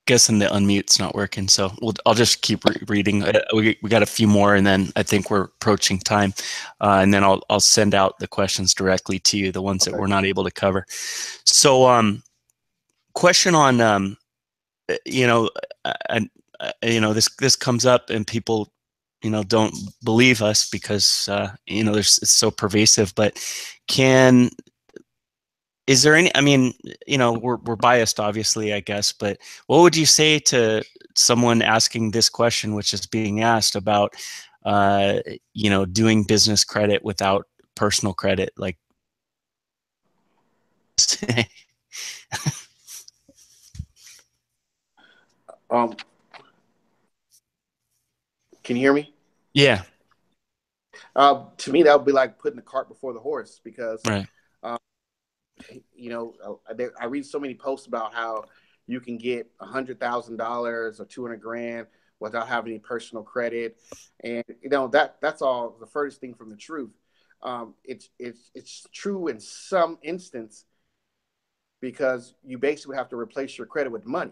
Guessing the unmute's not working, so I'll just keep reading. We got a few more, and then I think we're approaching time, and then I'll send out the questions directly to you, the ones that Okay. we're not able to cover. So, question on you know, this comes up, and people don't believe us because it's so pervasive. But can is there any, I mean, we're biased, obviously, I guess, but what would you say to someone asking this question, which is being asked about, doing business credit without personal credit? Like, Um, can you hear me? yeah, To me, that would be like putting the cart before the horse because right. um, I read so many posts about how you can get $100,000 or 200 grand without having any personal credit, and that's all the furthest thing from the truth. It's true in some instance because you basically have to replace your credit with money.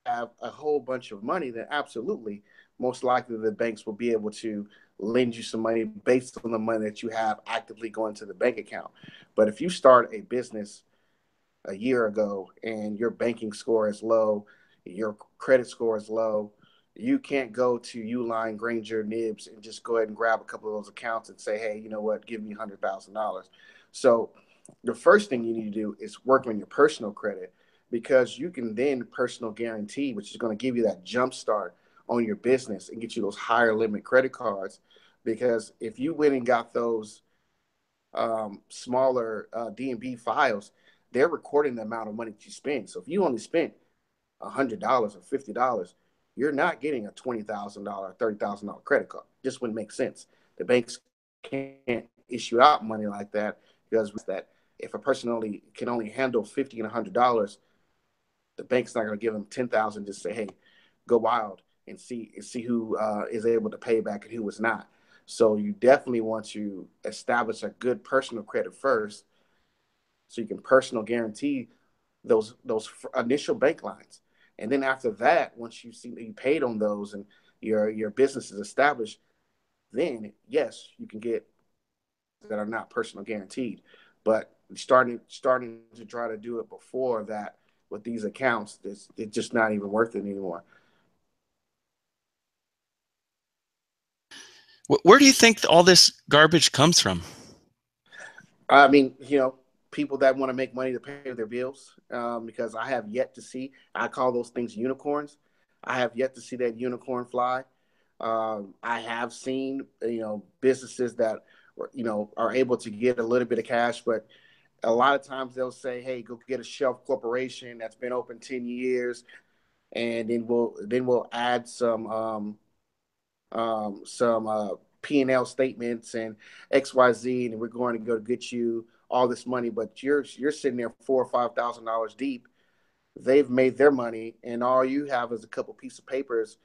Have a whole bunch of money, then absolutely, most likely the banks will be able to lend you some money based on the money that you have actively going to the bank account. But if you start a business a year ago and your banking score is low, your credit score is low, you can't go to Uline, Granger, Nibs and just go ahead and grab a couple of those accounts and say, hey, you know what, give me $100,000. So the first thing you need to do is work on your personal credit because you can then personal guarantee, which is going to give you that jump start on your business and get you those higher limit credit cards. Because if you went and got those smaller D&B files, they're recording the amount of money that you spend. So if you only spent $100 or $50, you're not getting a $20,000, $30,000 credit card. Just wouldn't make sense. The banks can't issue out money like that because that if a person can only handle $50 and $100, the bank's not going to give them 10,000. Just say, hey, go wild and see who is able to pay back and who is not. So you definitely want to establish a good personal credit first, so you can personal guarantee those initial bank lines. And then after that, once you see that you paid on those and your business is established, then yes, you can get that are not personal guaranteed. But starting to try to do it before that with these accounts, it's just not even worth it anymore. Where do you think all this garbage comes from? I mean, people that want to make money to pay their bills, because I have yet to see, I call those things unicorns. I have yet to see that unicorn fly. I have seen, businesses that, are able to get a little bit of cash, but a lot of times they'll say, "Hey, go get a shelf corporation that's been open 10 years, and then we'll add some P&L statements and XYZ, and we're going to go get you all this money." But you're sitting there $4,000 or $5,000 deep. They've made their money, and all you have is a couple pieces of papers,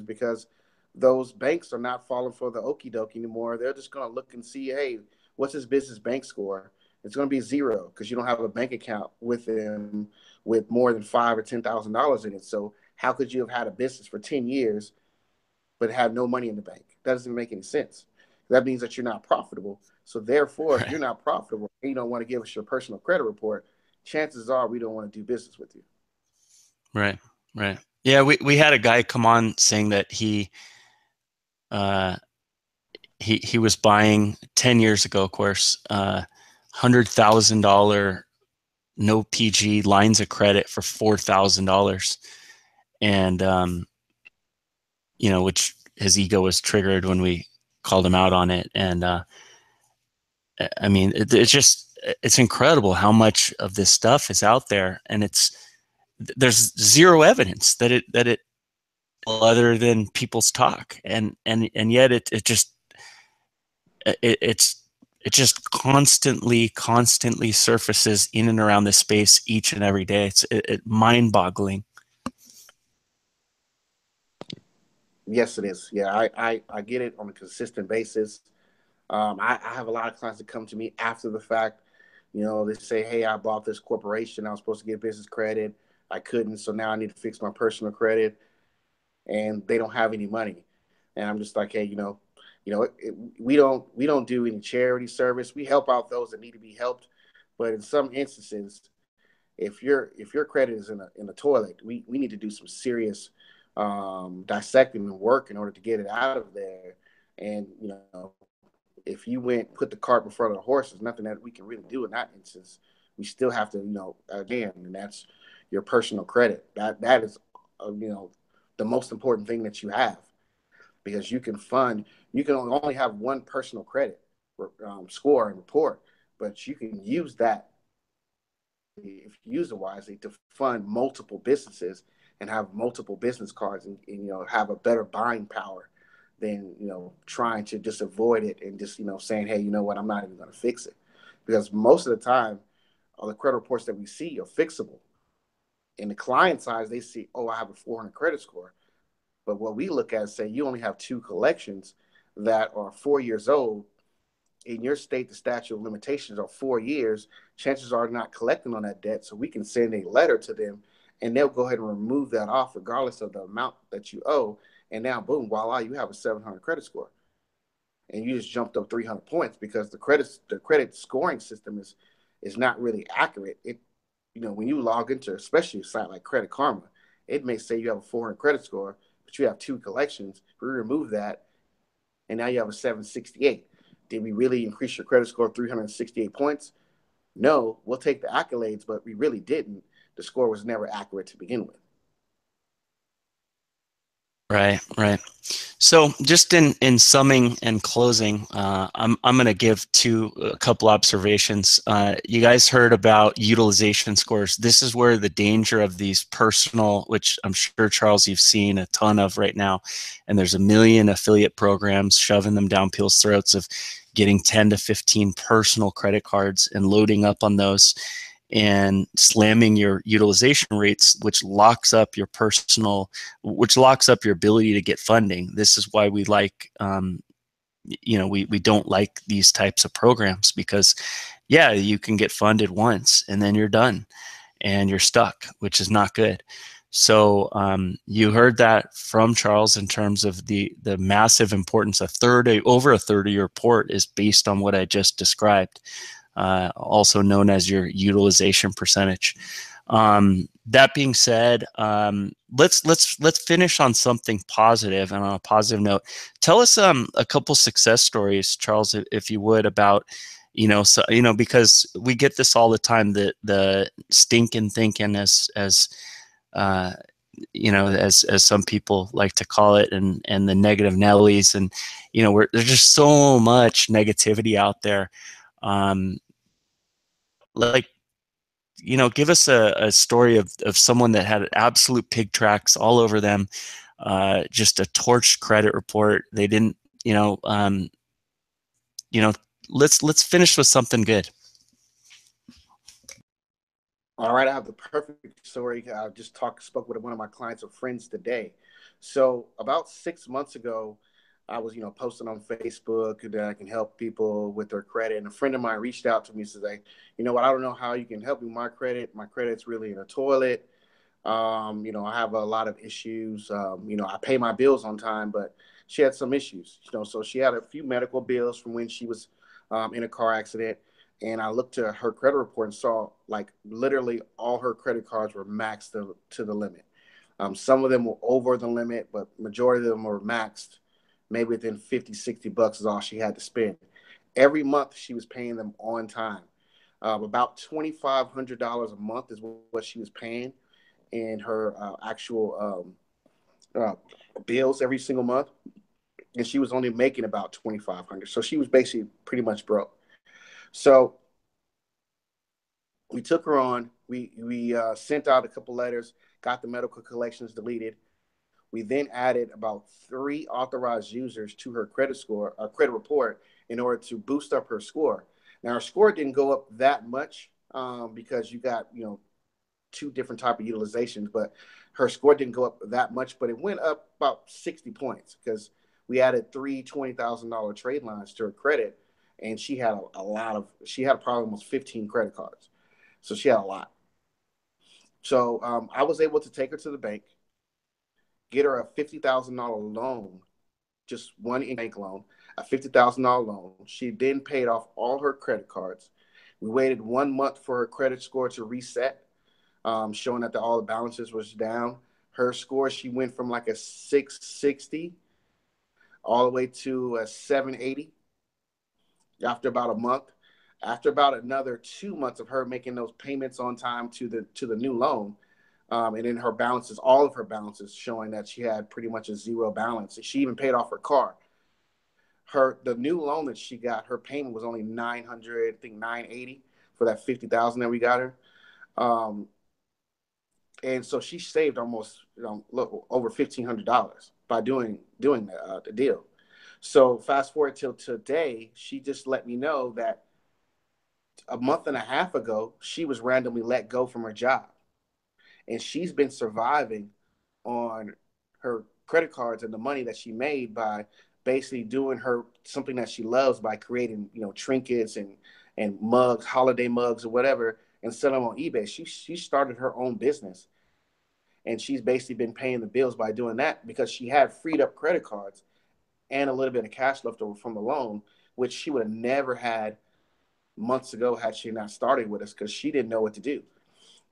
because those banks are not falling for the okie doke anymore. They're just going to look and see, hey, what's his business bank score? It's going to be zero because you don't have a bank account with them with more than $5,000 or $10,000 in it. So how could you have had a business for 10 years but have no money in the bank? That doesn't make any sense. That means that you're not profitable. So therefore, if Right. you're not profitable and you don't want to give us your personal credit report, chances are we don't want to do business with you. Right. Right. Yeah, we had a guy come on saying that uh he was buying 10 years ago, of course, $100,000 no PG lines of credit for $4,000. And which his ego was triggered when we called him out on it. And I mean, it's incredible how much of this stuff is out there, and there's zero evidence that it other than people's talk, and yet it just constantly surfaces in and around this space each and every day. It's mind-boggling. Yes, it is. Yeah, I get it on a consistent basis. I have a lot of clients that come to me after the fact. They say, "Hey, I bought this corporation. I was supposed to get business credit. I couldn't, so now I need to fix my personal credit," and they don't have any money. And I'm just like, "Hey, we don't do any charity service. We help out those that need to be helped, but in some instances, if your credit is in a toilet, we need to do some serious dissecting and work in order to get it out of there. And if you put the cart before the horse, there's nothing that we can really do in that instance. We still have to, again, and that's your personal credit. That is, the most important thing that you have, because you can only have one personal credit score and report, but you can use that, if you use it wisely, to fund multiple businesses and have multiple business cards, and have a better buying power than trying to just avoid it and just saying, "Hey, you know what, I'm not even going to fix it," because most of the time all the credit reports that we see are fixable. In the client side, they see, "Oh, I have a 400 credit score," but what we look at is say you only have two collections that are 4 years old. In your state, the statute of limitations are 4 years. Chances are not collecting on that debt. So we can send a letter to them, and they'll go ahead and remove that off regardless of the amount that you owe. And now, boom, voila, you have a 700 credit score. And you just jumped up 300 points because the credit scoring system is not really accurate. When you log into especially a site like Credit Karma, it may say you have a 400 credit score, but you have two collections. We remove that, and now you have a 768. Did we really increase your credit score 368 points? No, we'll take the accolades, but we really didn't. The score was never accurate to begin with. Right, right. So just in summing and closing, I'm going to give a couple observations. You guys heard about utilization scores. This is where the danger of these personal, which I'm sure, Charles, you've seen a ton of right now, and there's a million affiliate programs shoving them down people's throats of getting 10 to 15 personal credit cards and loading up on those and slamming your utilization rates, which locks up your ability to get funding. This is why we we don't like these types of programs, because yeah, you can get funded once and then you're done and you're stuck, which is not good. So you heard that from Charles in terms of the massive importance. Over a third of your report is based on what I just described. Also known as your utilization percentage. That being said, let's finish on something positive, and on a positive note, tell us a couple success stories, Charles, if you would, about because we get this all the time, the stinking thinking, as as some people like to call it, and the negative Nellies, and there's just so much negativity out there. Like, give us a story of someone that had absolute pig tracks all over them, just a torched credit report. They didn't, let's finish with something good. All right, I have the perfect story. I just spoke with one of my clients or friends today. So about 6 months ago, I was, posting on Facebook that I can help people with their credit. And a friend of mine reached out to me and said, "Hey, you know what? I don't know how you can help me with my credit. My credit's really in the toilet. I have a lot of issues. I pay my bills on time, but she had some issues, so she had a few medical bills from when she was in a car accident. And I looked at her credit report and saw like literally all her credit cards were maxed to the limit. Some of them were over the limit, but majority of them were maxed. Maybe within 50, $60 is all she had to spend. Every month she was paying them on time. About $2,500 a month is what she was paying in her actual bills every single month, and she was only making about $2,500. So she was basically pretty much broke. So we took her on. We sent out a couple letters, got the medical collections deleted. We then added about 3 authorized users to her credit report, in order to boost up her score. Now, her score didn't go up that much because you got 2 different type of utilizations, but her score didn't go up that much, but it went up about 60 points because we added 3 $20,000 trade lines to her credit, and she had she had probably almost 15 credit cards. So she had a lot. So I was able to take her to the bank, get her a $50,000 loan, just one bank loan, a $50,000 loan. She then paid off all her credit cards. We waited 1 month for her credit score to reset, showing that all the balances was down. Her score, she went from like a 660 all the way to a 780 after about a month. After about another 2 months of her making those payments on time to the new loan, and then her balances, all of her balances, showing that she had pretty much a zero balance. She even paid off her car. The new loan that she got, her payment was only 900, I think 980 for that 50,000 that we got her. And so she saved almost over $1,500 by doing the deal. So fast forward till today, she just let me know that a month and a half ago, she was randomly let go from her job. And she's been surviving on her credit cards and the money that she made by basically doing something that she loves by creating, trinkets and mugs, holiday mugs or whatever, and selling them on eBay. She started her own business, and she's basically been paying the bills by doing that because she had freed up credit cards and a little bit of cash left over from the loan, which she would have never had months ago had she not started with us, because she didn't know what to do.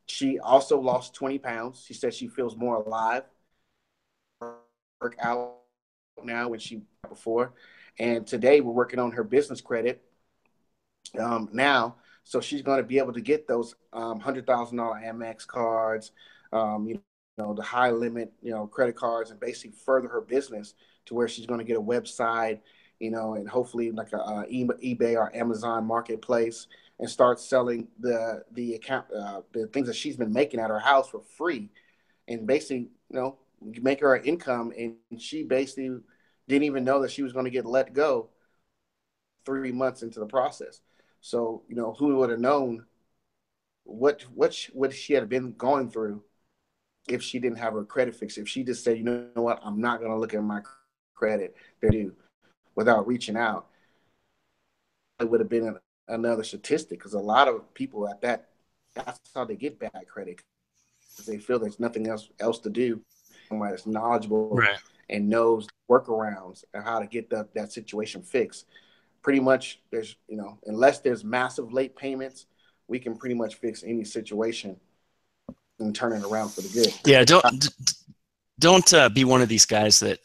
She also lost 20 pounds. She said she feels more alive, work out now when she before. And today we're working on her business credit now. So she's going to be able to get those $100,000 Amex cards, the high limit, credit cards, and basically further her business to where she's going to get a website, and hopefully like a eBay or Amazon marketplace, and start selling the things that she's been making at her house for free, and basically, make her an income. And she basically didn't even know that she was going to get let go 3 months into the process. So, who would have known what she had been going through if she didn't have her credit fixed? If she just said, you know what, I'm not going to look at my credit without reaching out, it would have been another statistic, because a lot of people that's how they get bad credit, because they feel there's nothing else to do. Somebody that's knowledgeable, right, and knows workarounds and how to get that situation fixed. Pretty much, there's unless there's massive late payments, we can pretty much fix any situation and turn it around for the good. Yeah, don't be one of these guys that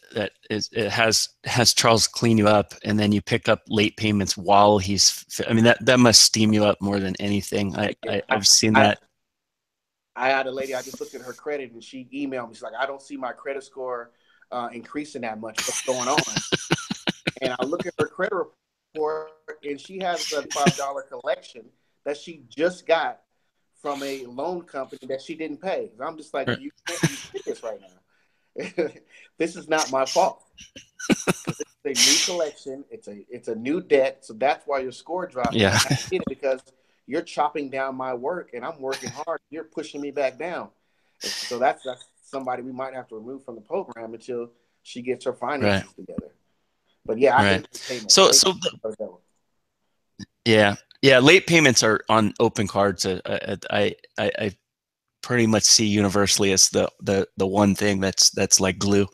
has Charles clean you up, and then you pick up late payments while he's. I mean, that must steam you up more than anything. I've seen that. I had a lady, I just looked at her credit and she emailed me. She's like, I don't see my credit score increasing that much. What's going on? And I look at her credit report and she has a $5 collection that she just got from a loan company that she didn't pay. I'm just like, Right. you can't be serious right now. This is not my fault. It's a new collection. It's a new debt. So that's why your score dropped. Yeah. And I get it because you're chopping down my work and I'm working hard. You're pushing me back down. And so that's somebody we might have to remove from the program until she gets her Right. finances together. But yeah, I Right. hate payments. So yeah, yeah. Late payments are on open cards. I pretty much see universally as the one thing that's like glue.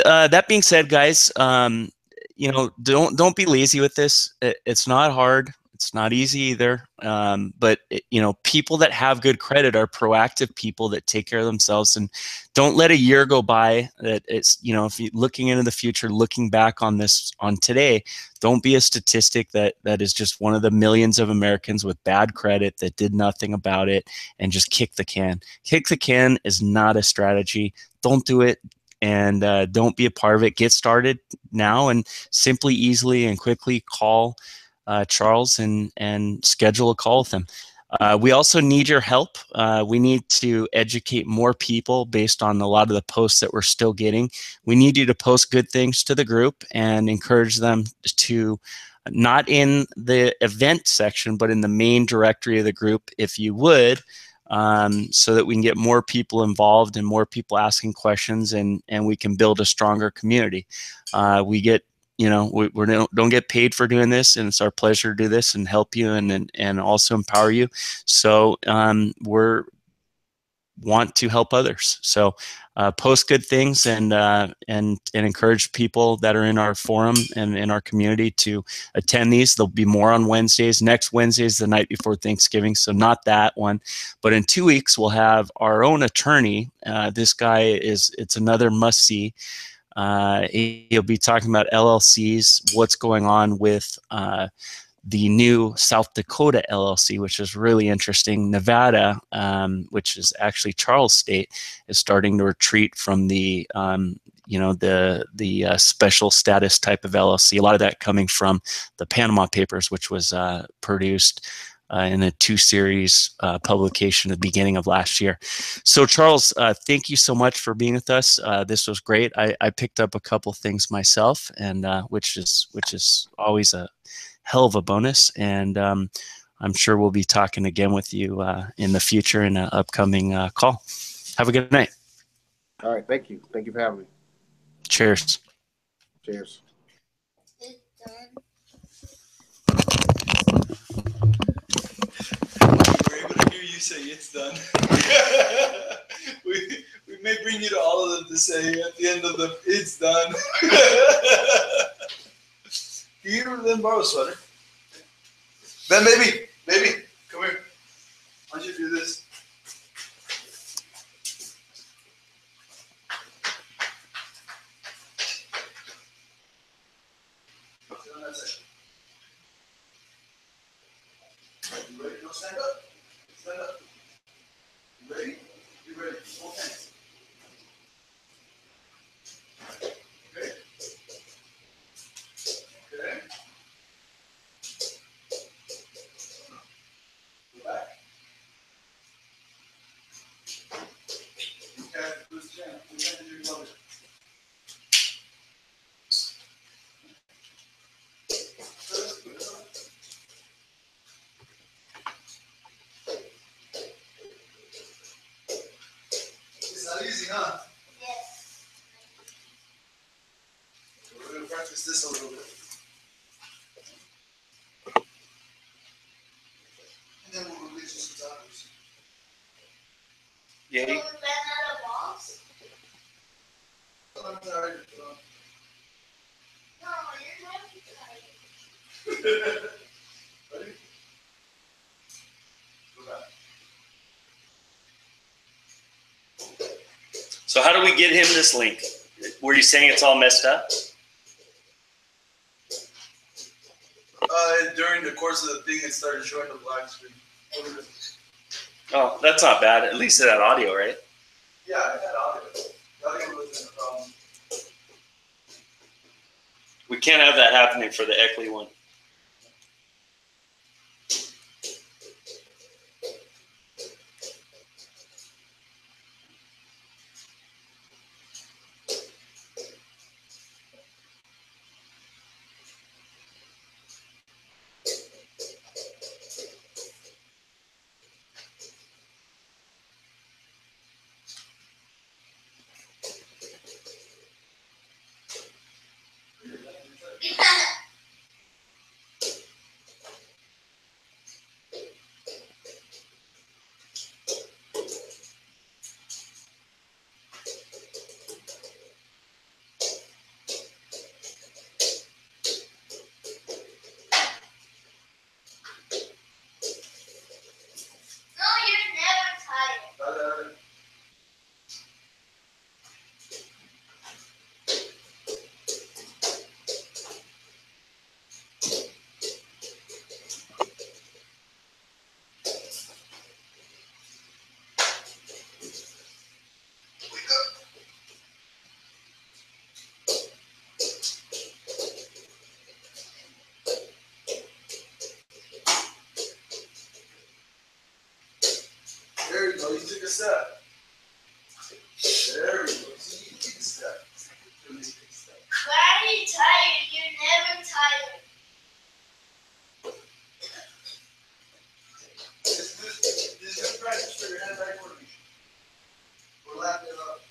That being said, guys, you know, don't be lazy with this. It's not hard. It's not easy either. But you know, people that have good credit are proactive people that take care of themselves, and don't let a year go by that it's, you know, if you're looking into the future, looking back on this on today, don't be a statistic that is just one of the millions of Americans with bad credit that did nothing about it and just kick the can. Kick the can is not a strategy. Don't do it. And don't be a part of it. Get started now and simply, easily, and quickly call Charles and schedule a call with him. We also need your help. We need to educate more people based on a lot of the posts that we're still getting. We need you to post good things to the group and encourage them to, not in the event section, but in the main directory of the group, if you would, so that we can get more people involved and more people asking questions, and we can build a stronger community. We get, you know, we don't get paid for doing this, and it's our pleasure to do this and help you and also empower you. So we're want to help others. So post good things and encourage people that are in our forum and in our community to attend these. There'll be more on Wednesdays. Next Wednesday is the night before Thanksgiving, so not that one. But in 2 weeks, we'll have our own attorney. This guy it's another must-see. He'll be talking about LLCs, what's going on with the new South Dakota LLC, which is really interesting. Nevada, which is actually Charles State, is starting to retreat from the you know, the special status type of LLC. A lot of that coming from the Panama Papers, which was produced in a 2-series publication at the beginning of last year. So Charles, thank you so much for being with us. This was great. I picked up a couple things myself, and which is always a hell of a bonus. And I'm sure we'll be talking again with you in the future in an upcoming call. Have a good night. all right, thank you. Thank you for having me. Cheers. Cheers. It's done. We're able to hear you say it's done. we may bring you to all of them to say at the end of the it's done. Can you then borrow a sweater? Ben, baby, come here. Why don't you do this? Sit on that side. You ready? No, stand up. Stand up. You ready? You ready? Both hands. Okay. Okay. Go back. Okay. Twist your hand. Twist your hand into your glove. It's not easy, huh? Yes. We're going to practice this a little bit. And then we'll release you some tacos. So we ran out of balls? I'm tired. No, you're not tired. Ready? Go back. So how do we get him this link? Were you saying it's all messed up? During the course of the thing, it started showing the black screen. Oh, that's not bad. At least it had audio, right? Yeah, I had audio. The audio wasn't a problem. We can't have that happening for the Eckley one. No, you're never tired. There you go. You took a step. There we go. See, you took a step. Really take a step. Why are you tired? You're never tired. This is good practice for your hand-eye coordination. We're lapping it up.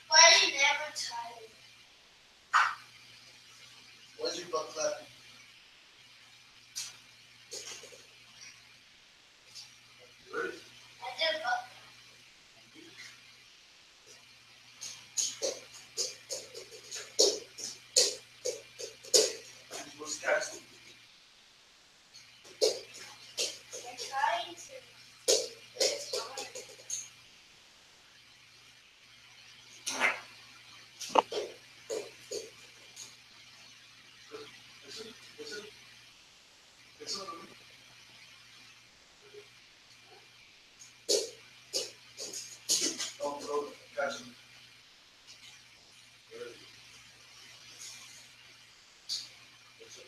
Why are you never tired? Why's your butt clapping? You ready? I did butt. You're supposed to catch them. I'm trying to. But it's hard. Listen. Listen. Listen to me. Don't throw it. Catch them. Ready? Listen.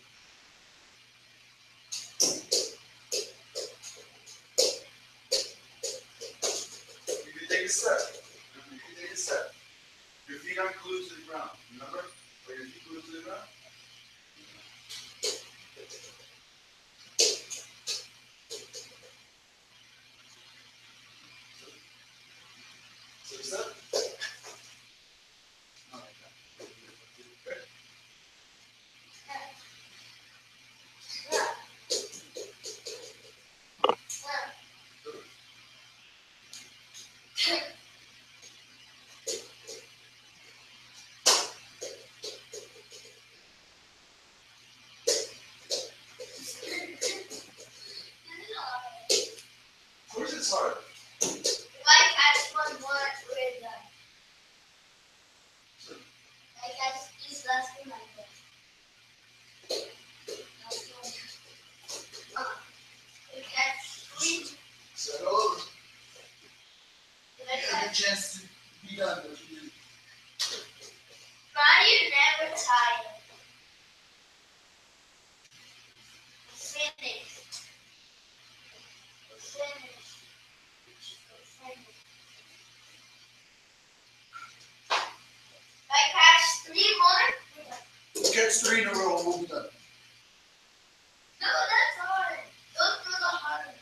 You can take a step. You can take a step. Your feet aren't glued to the ground. Remember? Are your feet glued to the ground? Take a step. All right. Okay. Of course it's hard. If I catch one more, we're done. I catch this last one like this. Last one. I catch three. Start all over. If I You have a catch. chance to be done, but you didn't. Why are you never tired? Finish. Finish. Finish. If I catch three more, we're done. Catch 3 in a row and we'll be done. No, that's hard. Don't do the hard one.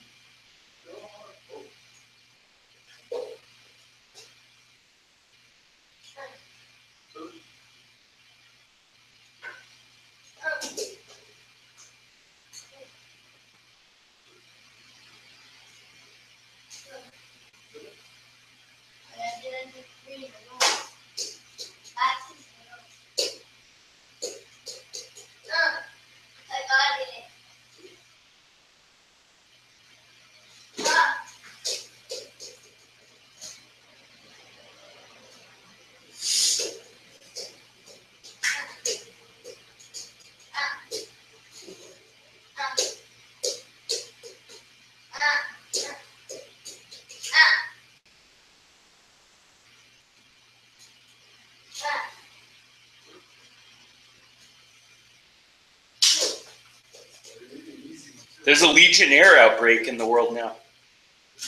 There's a Legionnaire outbreak in the world now.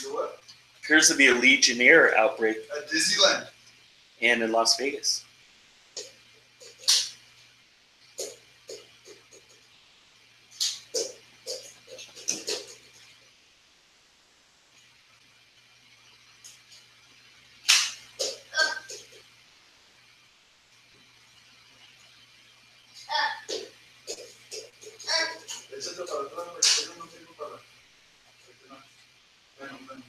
You know what? Appears to be a Legionnaire outbreak. At Disneyland. And in Las Vegas. Échate para atrás, porque yo no tengo para. Ven.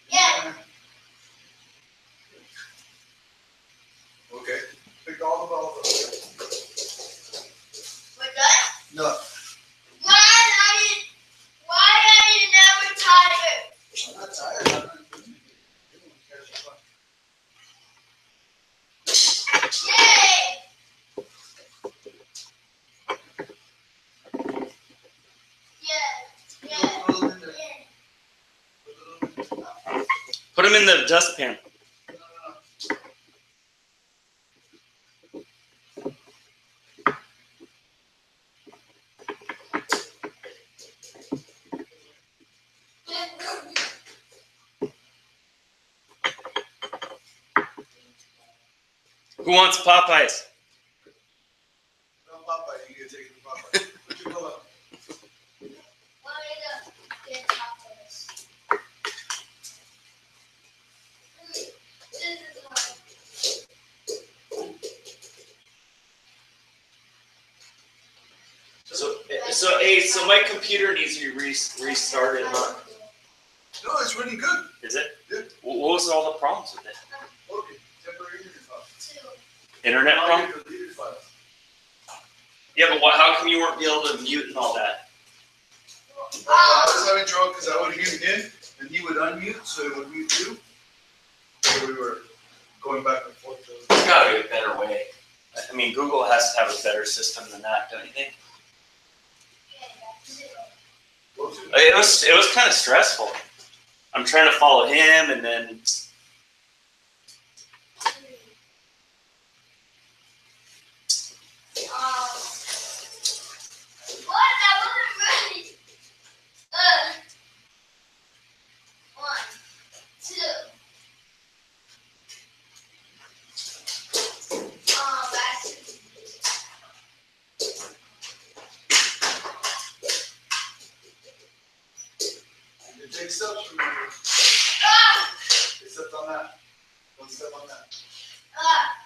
Yeah. Okay. Pick all the balls up. We're done? No. Why are you never tired? I'm not tired. I'm not doing it. You don't catch the fun. Yay! Yeah. Put a little in there. Yeah. Put a little in there. Put them in the dustpan. No. Who wants Popeyes? No, Popeye. You get taken to Popeye. Put your glove up. Want me to get tacos? This is hard. So my computer needs to be restarted, huh? No, it's really good. Is it? Yeah. What was all the problems with it? Okay. Temporary internet files. 2. Internet All problem? your deleted files. Yeah, but how come you weren't able to mute and all that? I was having trouble because I would mute him and he would unmute, so it would mute you. So we were going back and forth. There's got to be a better way. I mean, Google has to have a better system than that, don't you think? Go to. It was kind of stressful. I'm trying to follow him, and then What? I wasn't ready. 1, 2. That's You take steps, remember. Except on that. Don't step on that.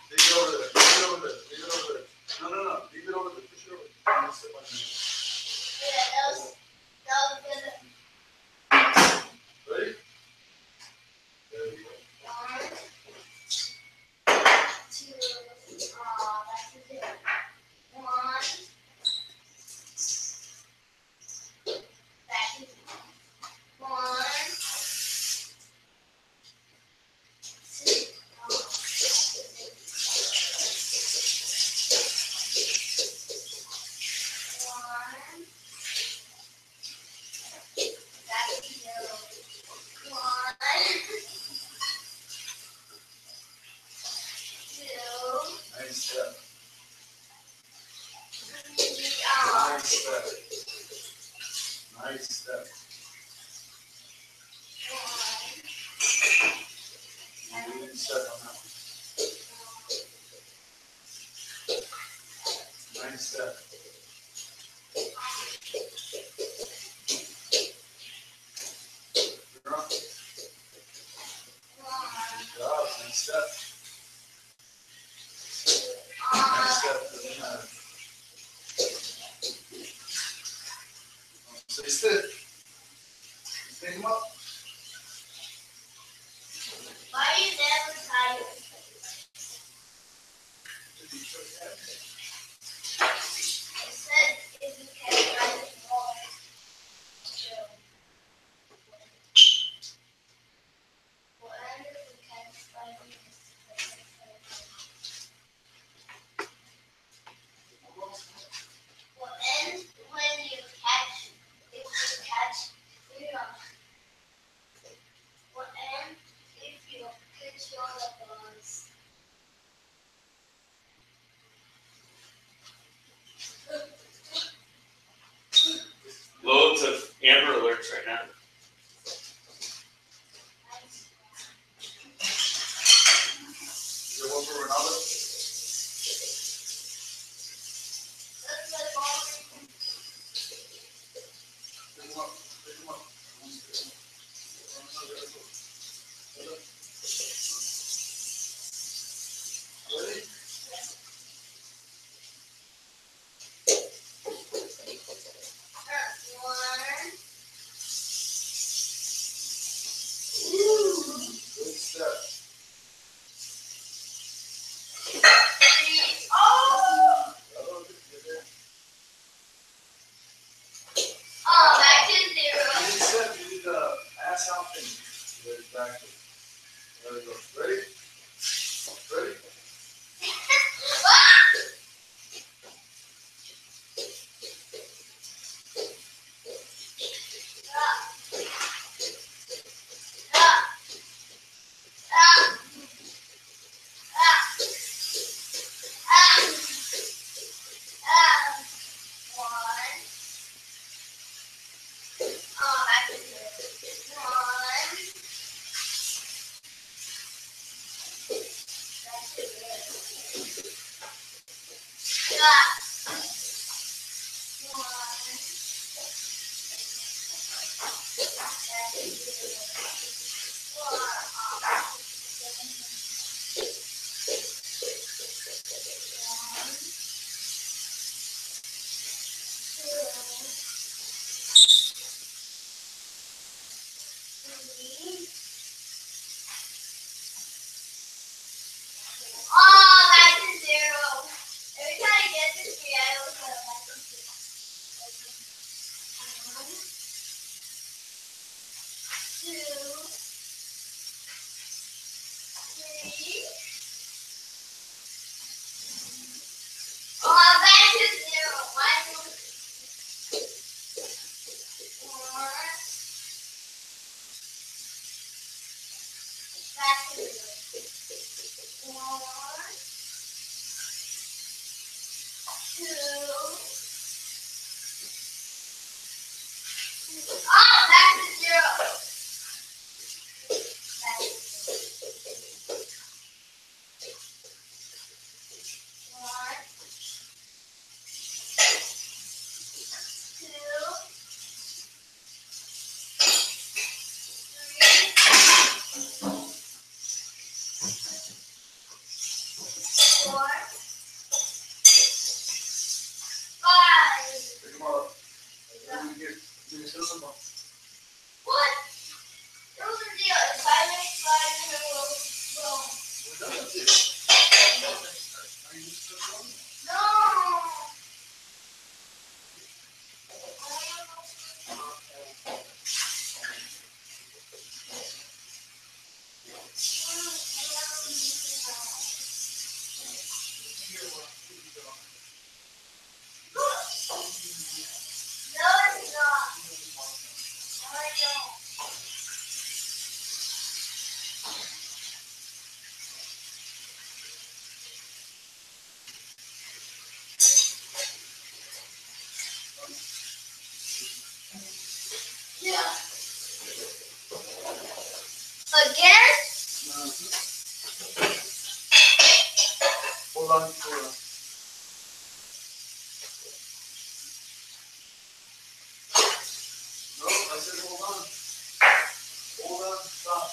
Leave it over there. Leave it over there. Leave it over there. No. Leave it over there. Push it over there. Don't step on that. Yeah, that was good. Ready? There we go. 1, 2. That's a 0. 1. That's a 1. 2. Nice step. Oh. Nice step. Nice step. You didn't step on that one. Nice step. You're on. Good job. Nice step. Nice step. Doesn't matter. Stay stiff. Stay him up. Why are you never tired? I said if you can ride it more. What if we can ride it? What ends when you catch? If you catch, you know. Amber alerts right now. Is there one for Ronaldo? Pick him up. Pick him up. Ready? Good step. You did step, you did the ass out thing. Very backwards. There we go. Ready? Ready? Pick him up. You still some more. We're done with this. Are you still going? Hold on. No, I said hold on. Hold on. Stop.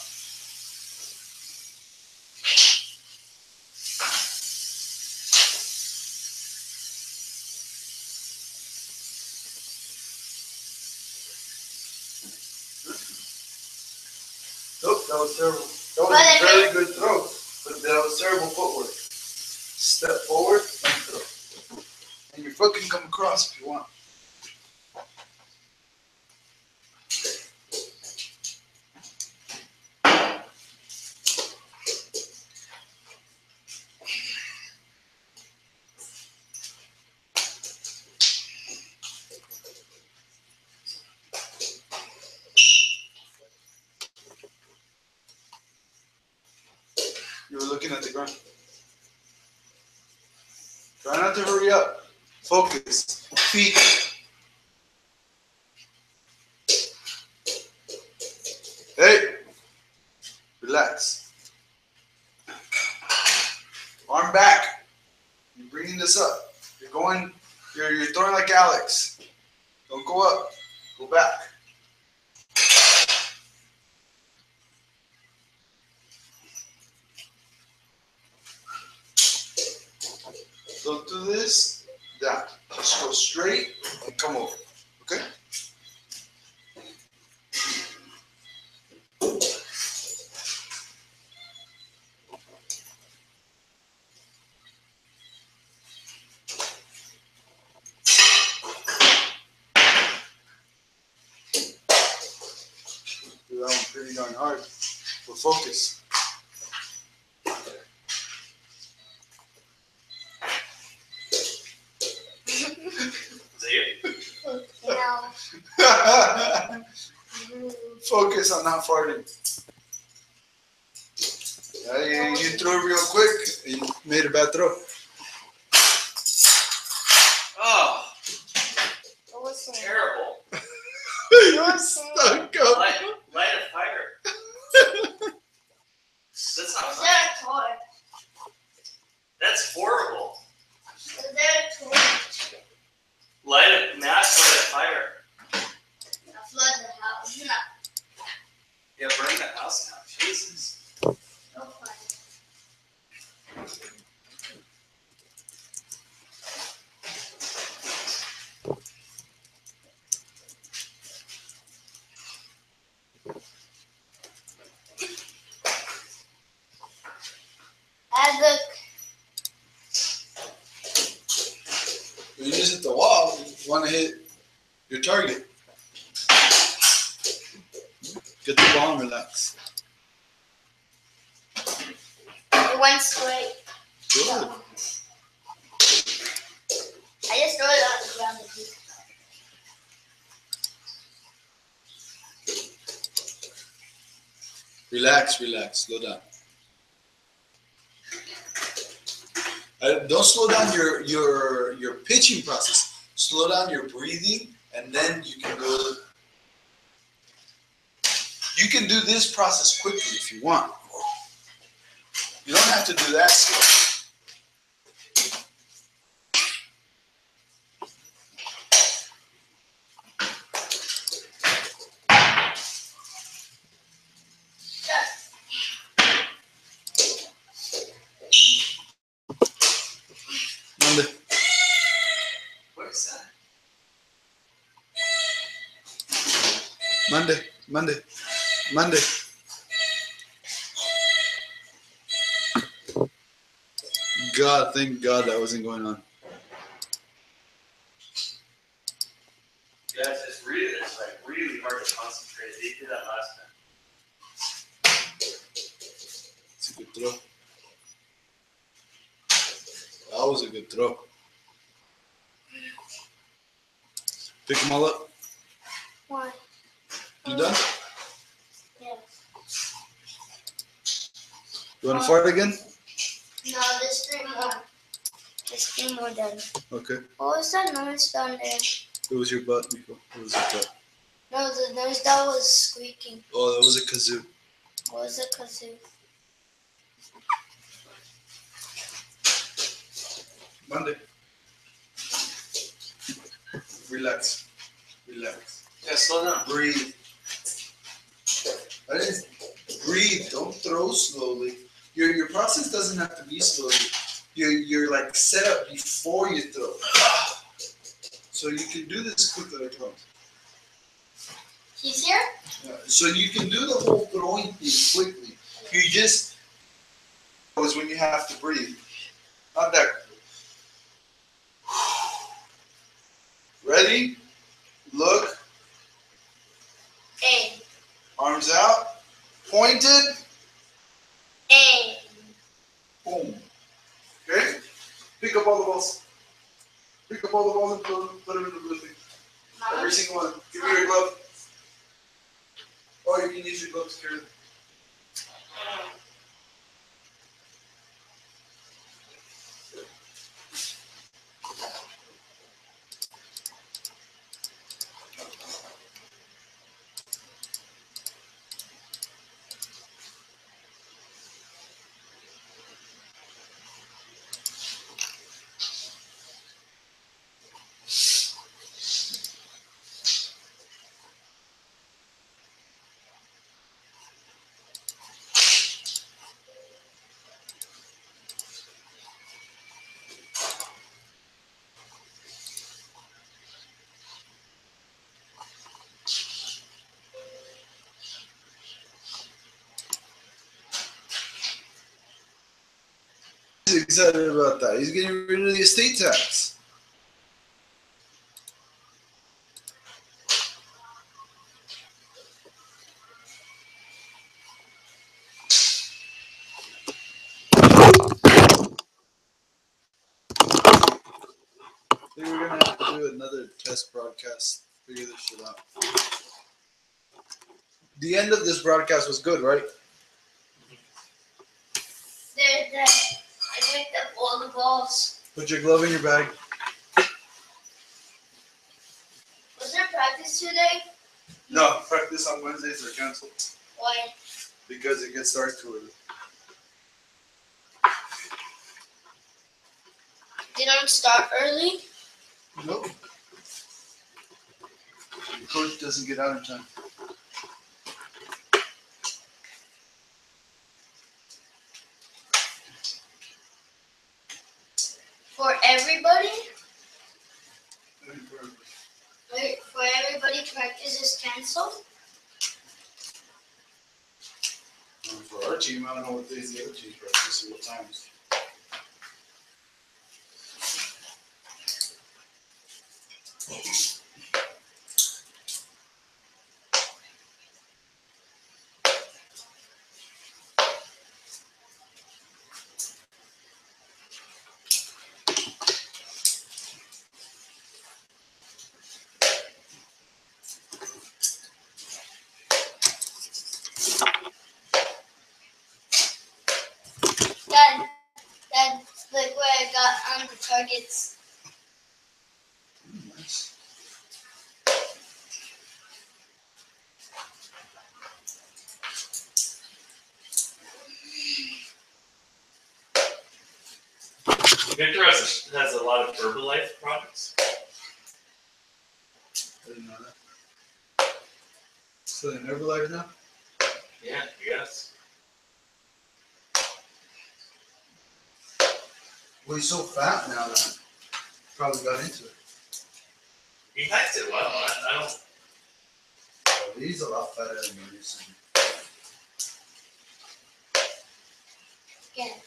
Nope, that was terrible. That was a very good throw, but that was terrible footwork. Step forward and throw. And your foot can come across if you want. You were looking at the ground. Try not to hurry up. Focus. Feet. Relax. Arm back. You're bringing this up. You're going, you're throwing like Alex. Don't go up. Go back. Don't do this, that. Just go straight and come over. Okay? Do that one pretty darn hard. But focus. No. Focus on not farting. You threw it real quick. You made a bad throw. Oh, What was it? terrible. You're stuck up. Light a fire. That's not Is funny. there a toy? That's horrible. Is there a toy? Light a fire. I flood the house. No. Yeah, burn the house down. Jesus. So funny. I look. When you just hit the wall, you want to hit your target. Get the ball and relax. It went straight. Good. I just throw it on the ground. Relax, relax. Slow down. Don't slow down your pitching process. Slow down your breathing, and then you can go. You can do this process quickly if you want. You don't have to do that slow. Monday. What is that? Monday. Monday. God, thank God that wasn't going on. Guys, it's really hard to concentrate. They did that last time. It's a good throw. That was a good throw. Pick them all up. Why? You done? Yeah. You want to fart again? No, there's 3 more. There's 3 more done. Okay. What was that noise down there? It was your butt, Nico. It was your butt. No, the noise that was squeaking. Oh, that was a kazoo. What was a kazoo? Monday. Relax. Relax. Yeah, slow down. Breathe. That is, breathe. Don't throw slowly. Your process doesn't have to be slowly. You're like set up before you throw. So you can do this quickly. He's here? So you can do the whole throwing thing quickly. You just is when you have to breathe. Not that. Ready? Look. Aim. Arms out. Pointed. Aim. Boom. Okay? Pick up all the balls. Pick up all the balls and put them in the blue thing. Every single one. Give me your glove. Or you can use your glove to carry them. excited about that? He's getting rid of the estate tax. I think we're gonna have to do another test broadcast. Figure this shit out. The end of this broadcast was good, right? I picked up all the balls. Put your glove in your bag. Was there practice today? No, practice on Wednesdays are canceled Why? because it gets dark too early. They don't start early? Nope. The coach doesn't get out in time. For everybody? Wait, for everybody practice is canceled? For our team, I don't know what days the other teams practice and what times. Dad, look what I got on the targets. Nice. Victor has a lot of Herbalife products. I didn't know that. So in Herbalife now? Yeah, yes. Well, he's so fat now that probably got into it. He hikes it well. I don't. Oh, he's a lot fatter than me recently. Again.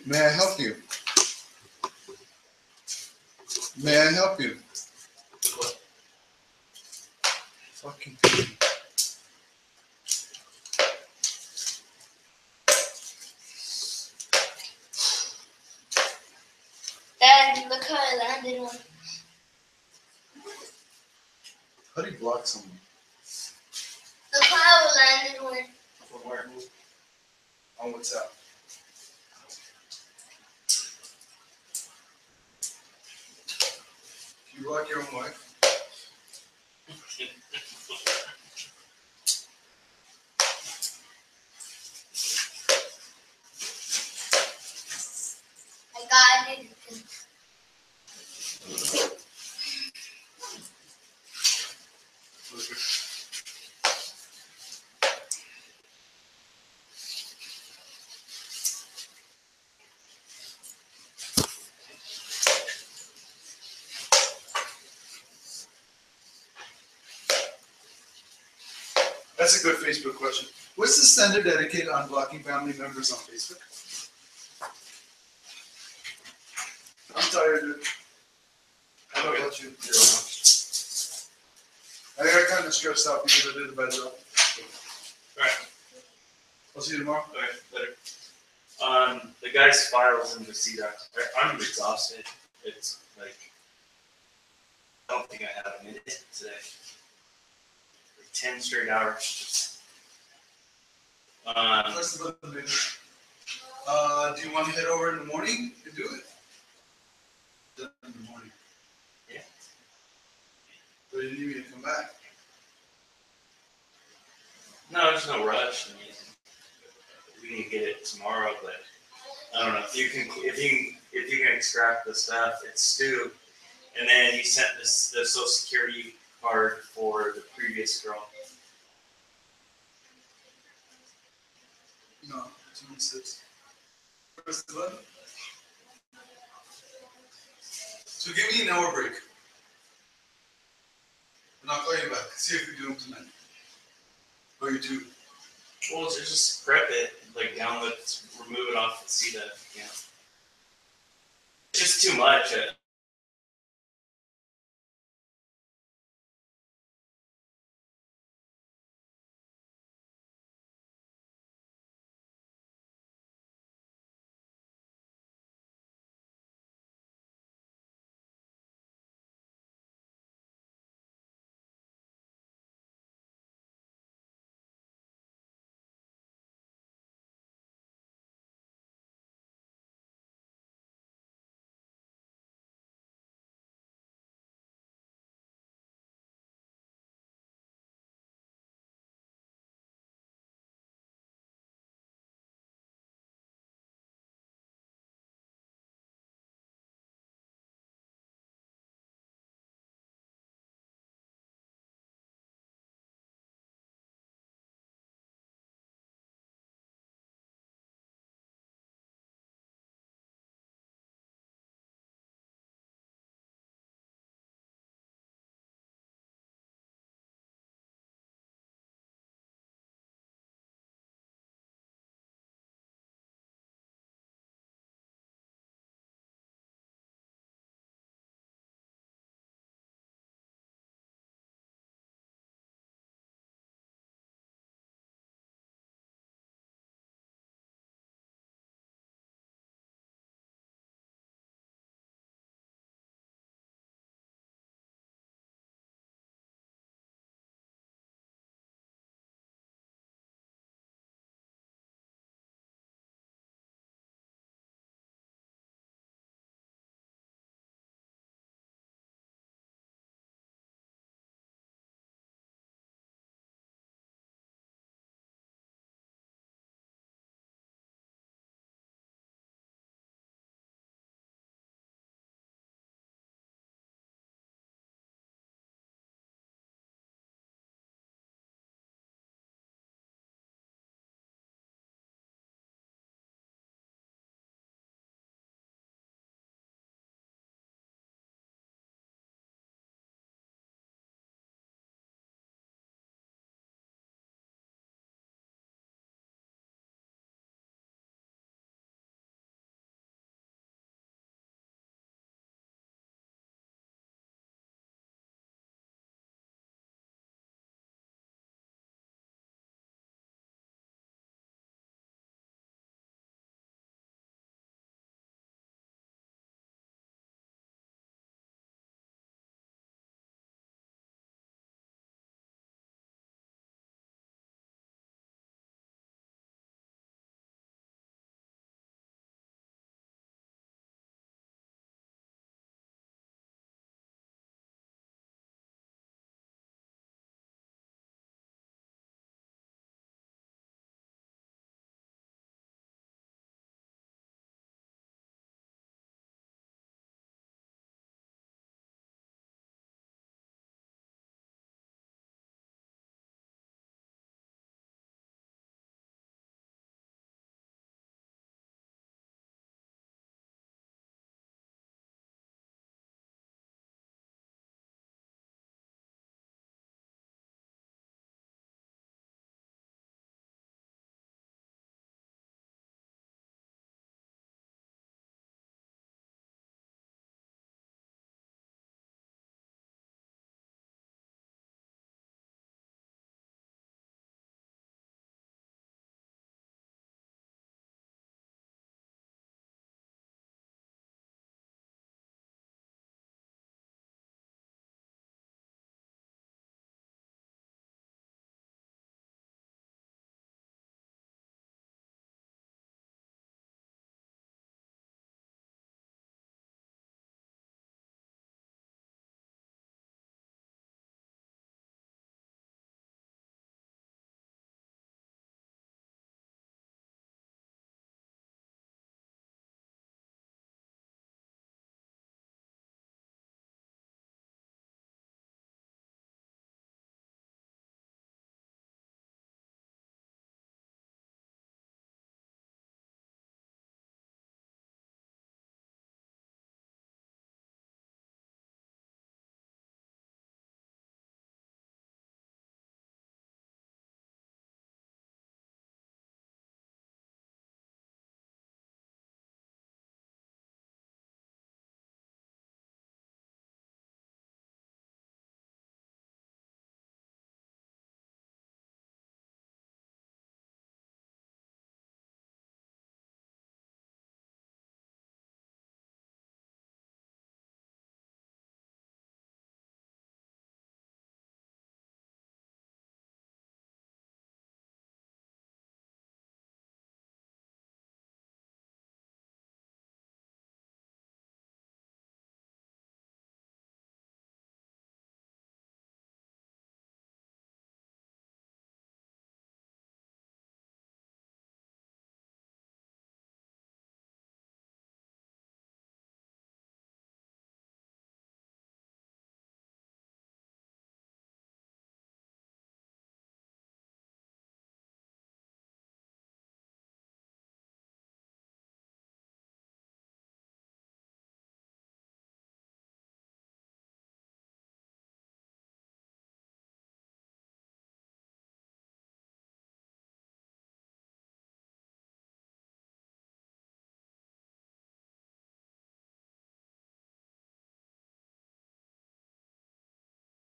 May I help you? May I help you? What? Fucking. Dad, look how I landed one. How do you block someone? Look how I landed one. From where? On WhatsApp. You block your own wife? I got it. That's a good Facebook question. What's the standard etiquette on blocking family members on Facebook? I'm tired, dude. I don't know about you. I got kind of stressed out because I did a bad job. Alright. I'll see you tomorrow. Okay, later. The guy's files in the CDAC. I'm exhausted. It's like I don't think I have a minute today. Like 10 straight hours. Press the button, baby. Do you want to head over in the morning and do it? Done in the morning. Yeah. But you need me to come back. No, there's no rush. I mean, we can get it tomorrow, but I don't know if you can extract the stuff. It's Stu, and then he sent the Social Security card for the previous girl. No, 26. Press the button. So give me an hour break. And I'll call you back. See if we do them tonight. Or you do. Well, just prep it, like download, remove it off the CDEF. Yeah. It's just too much.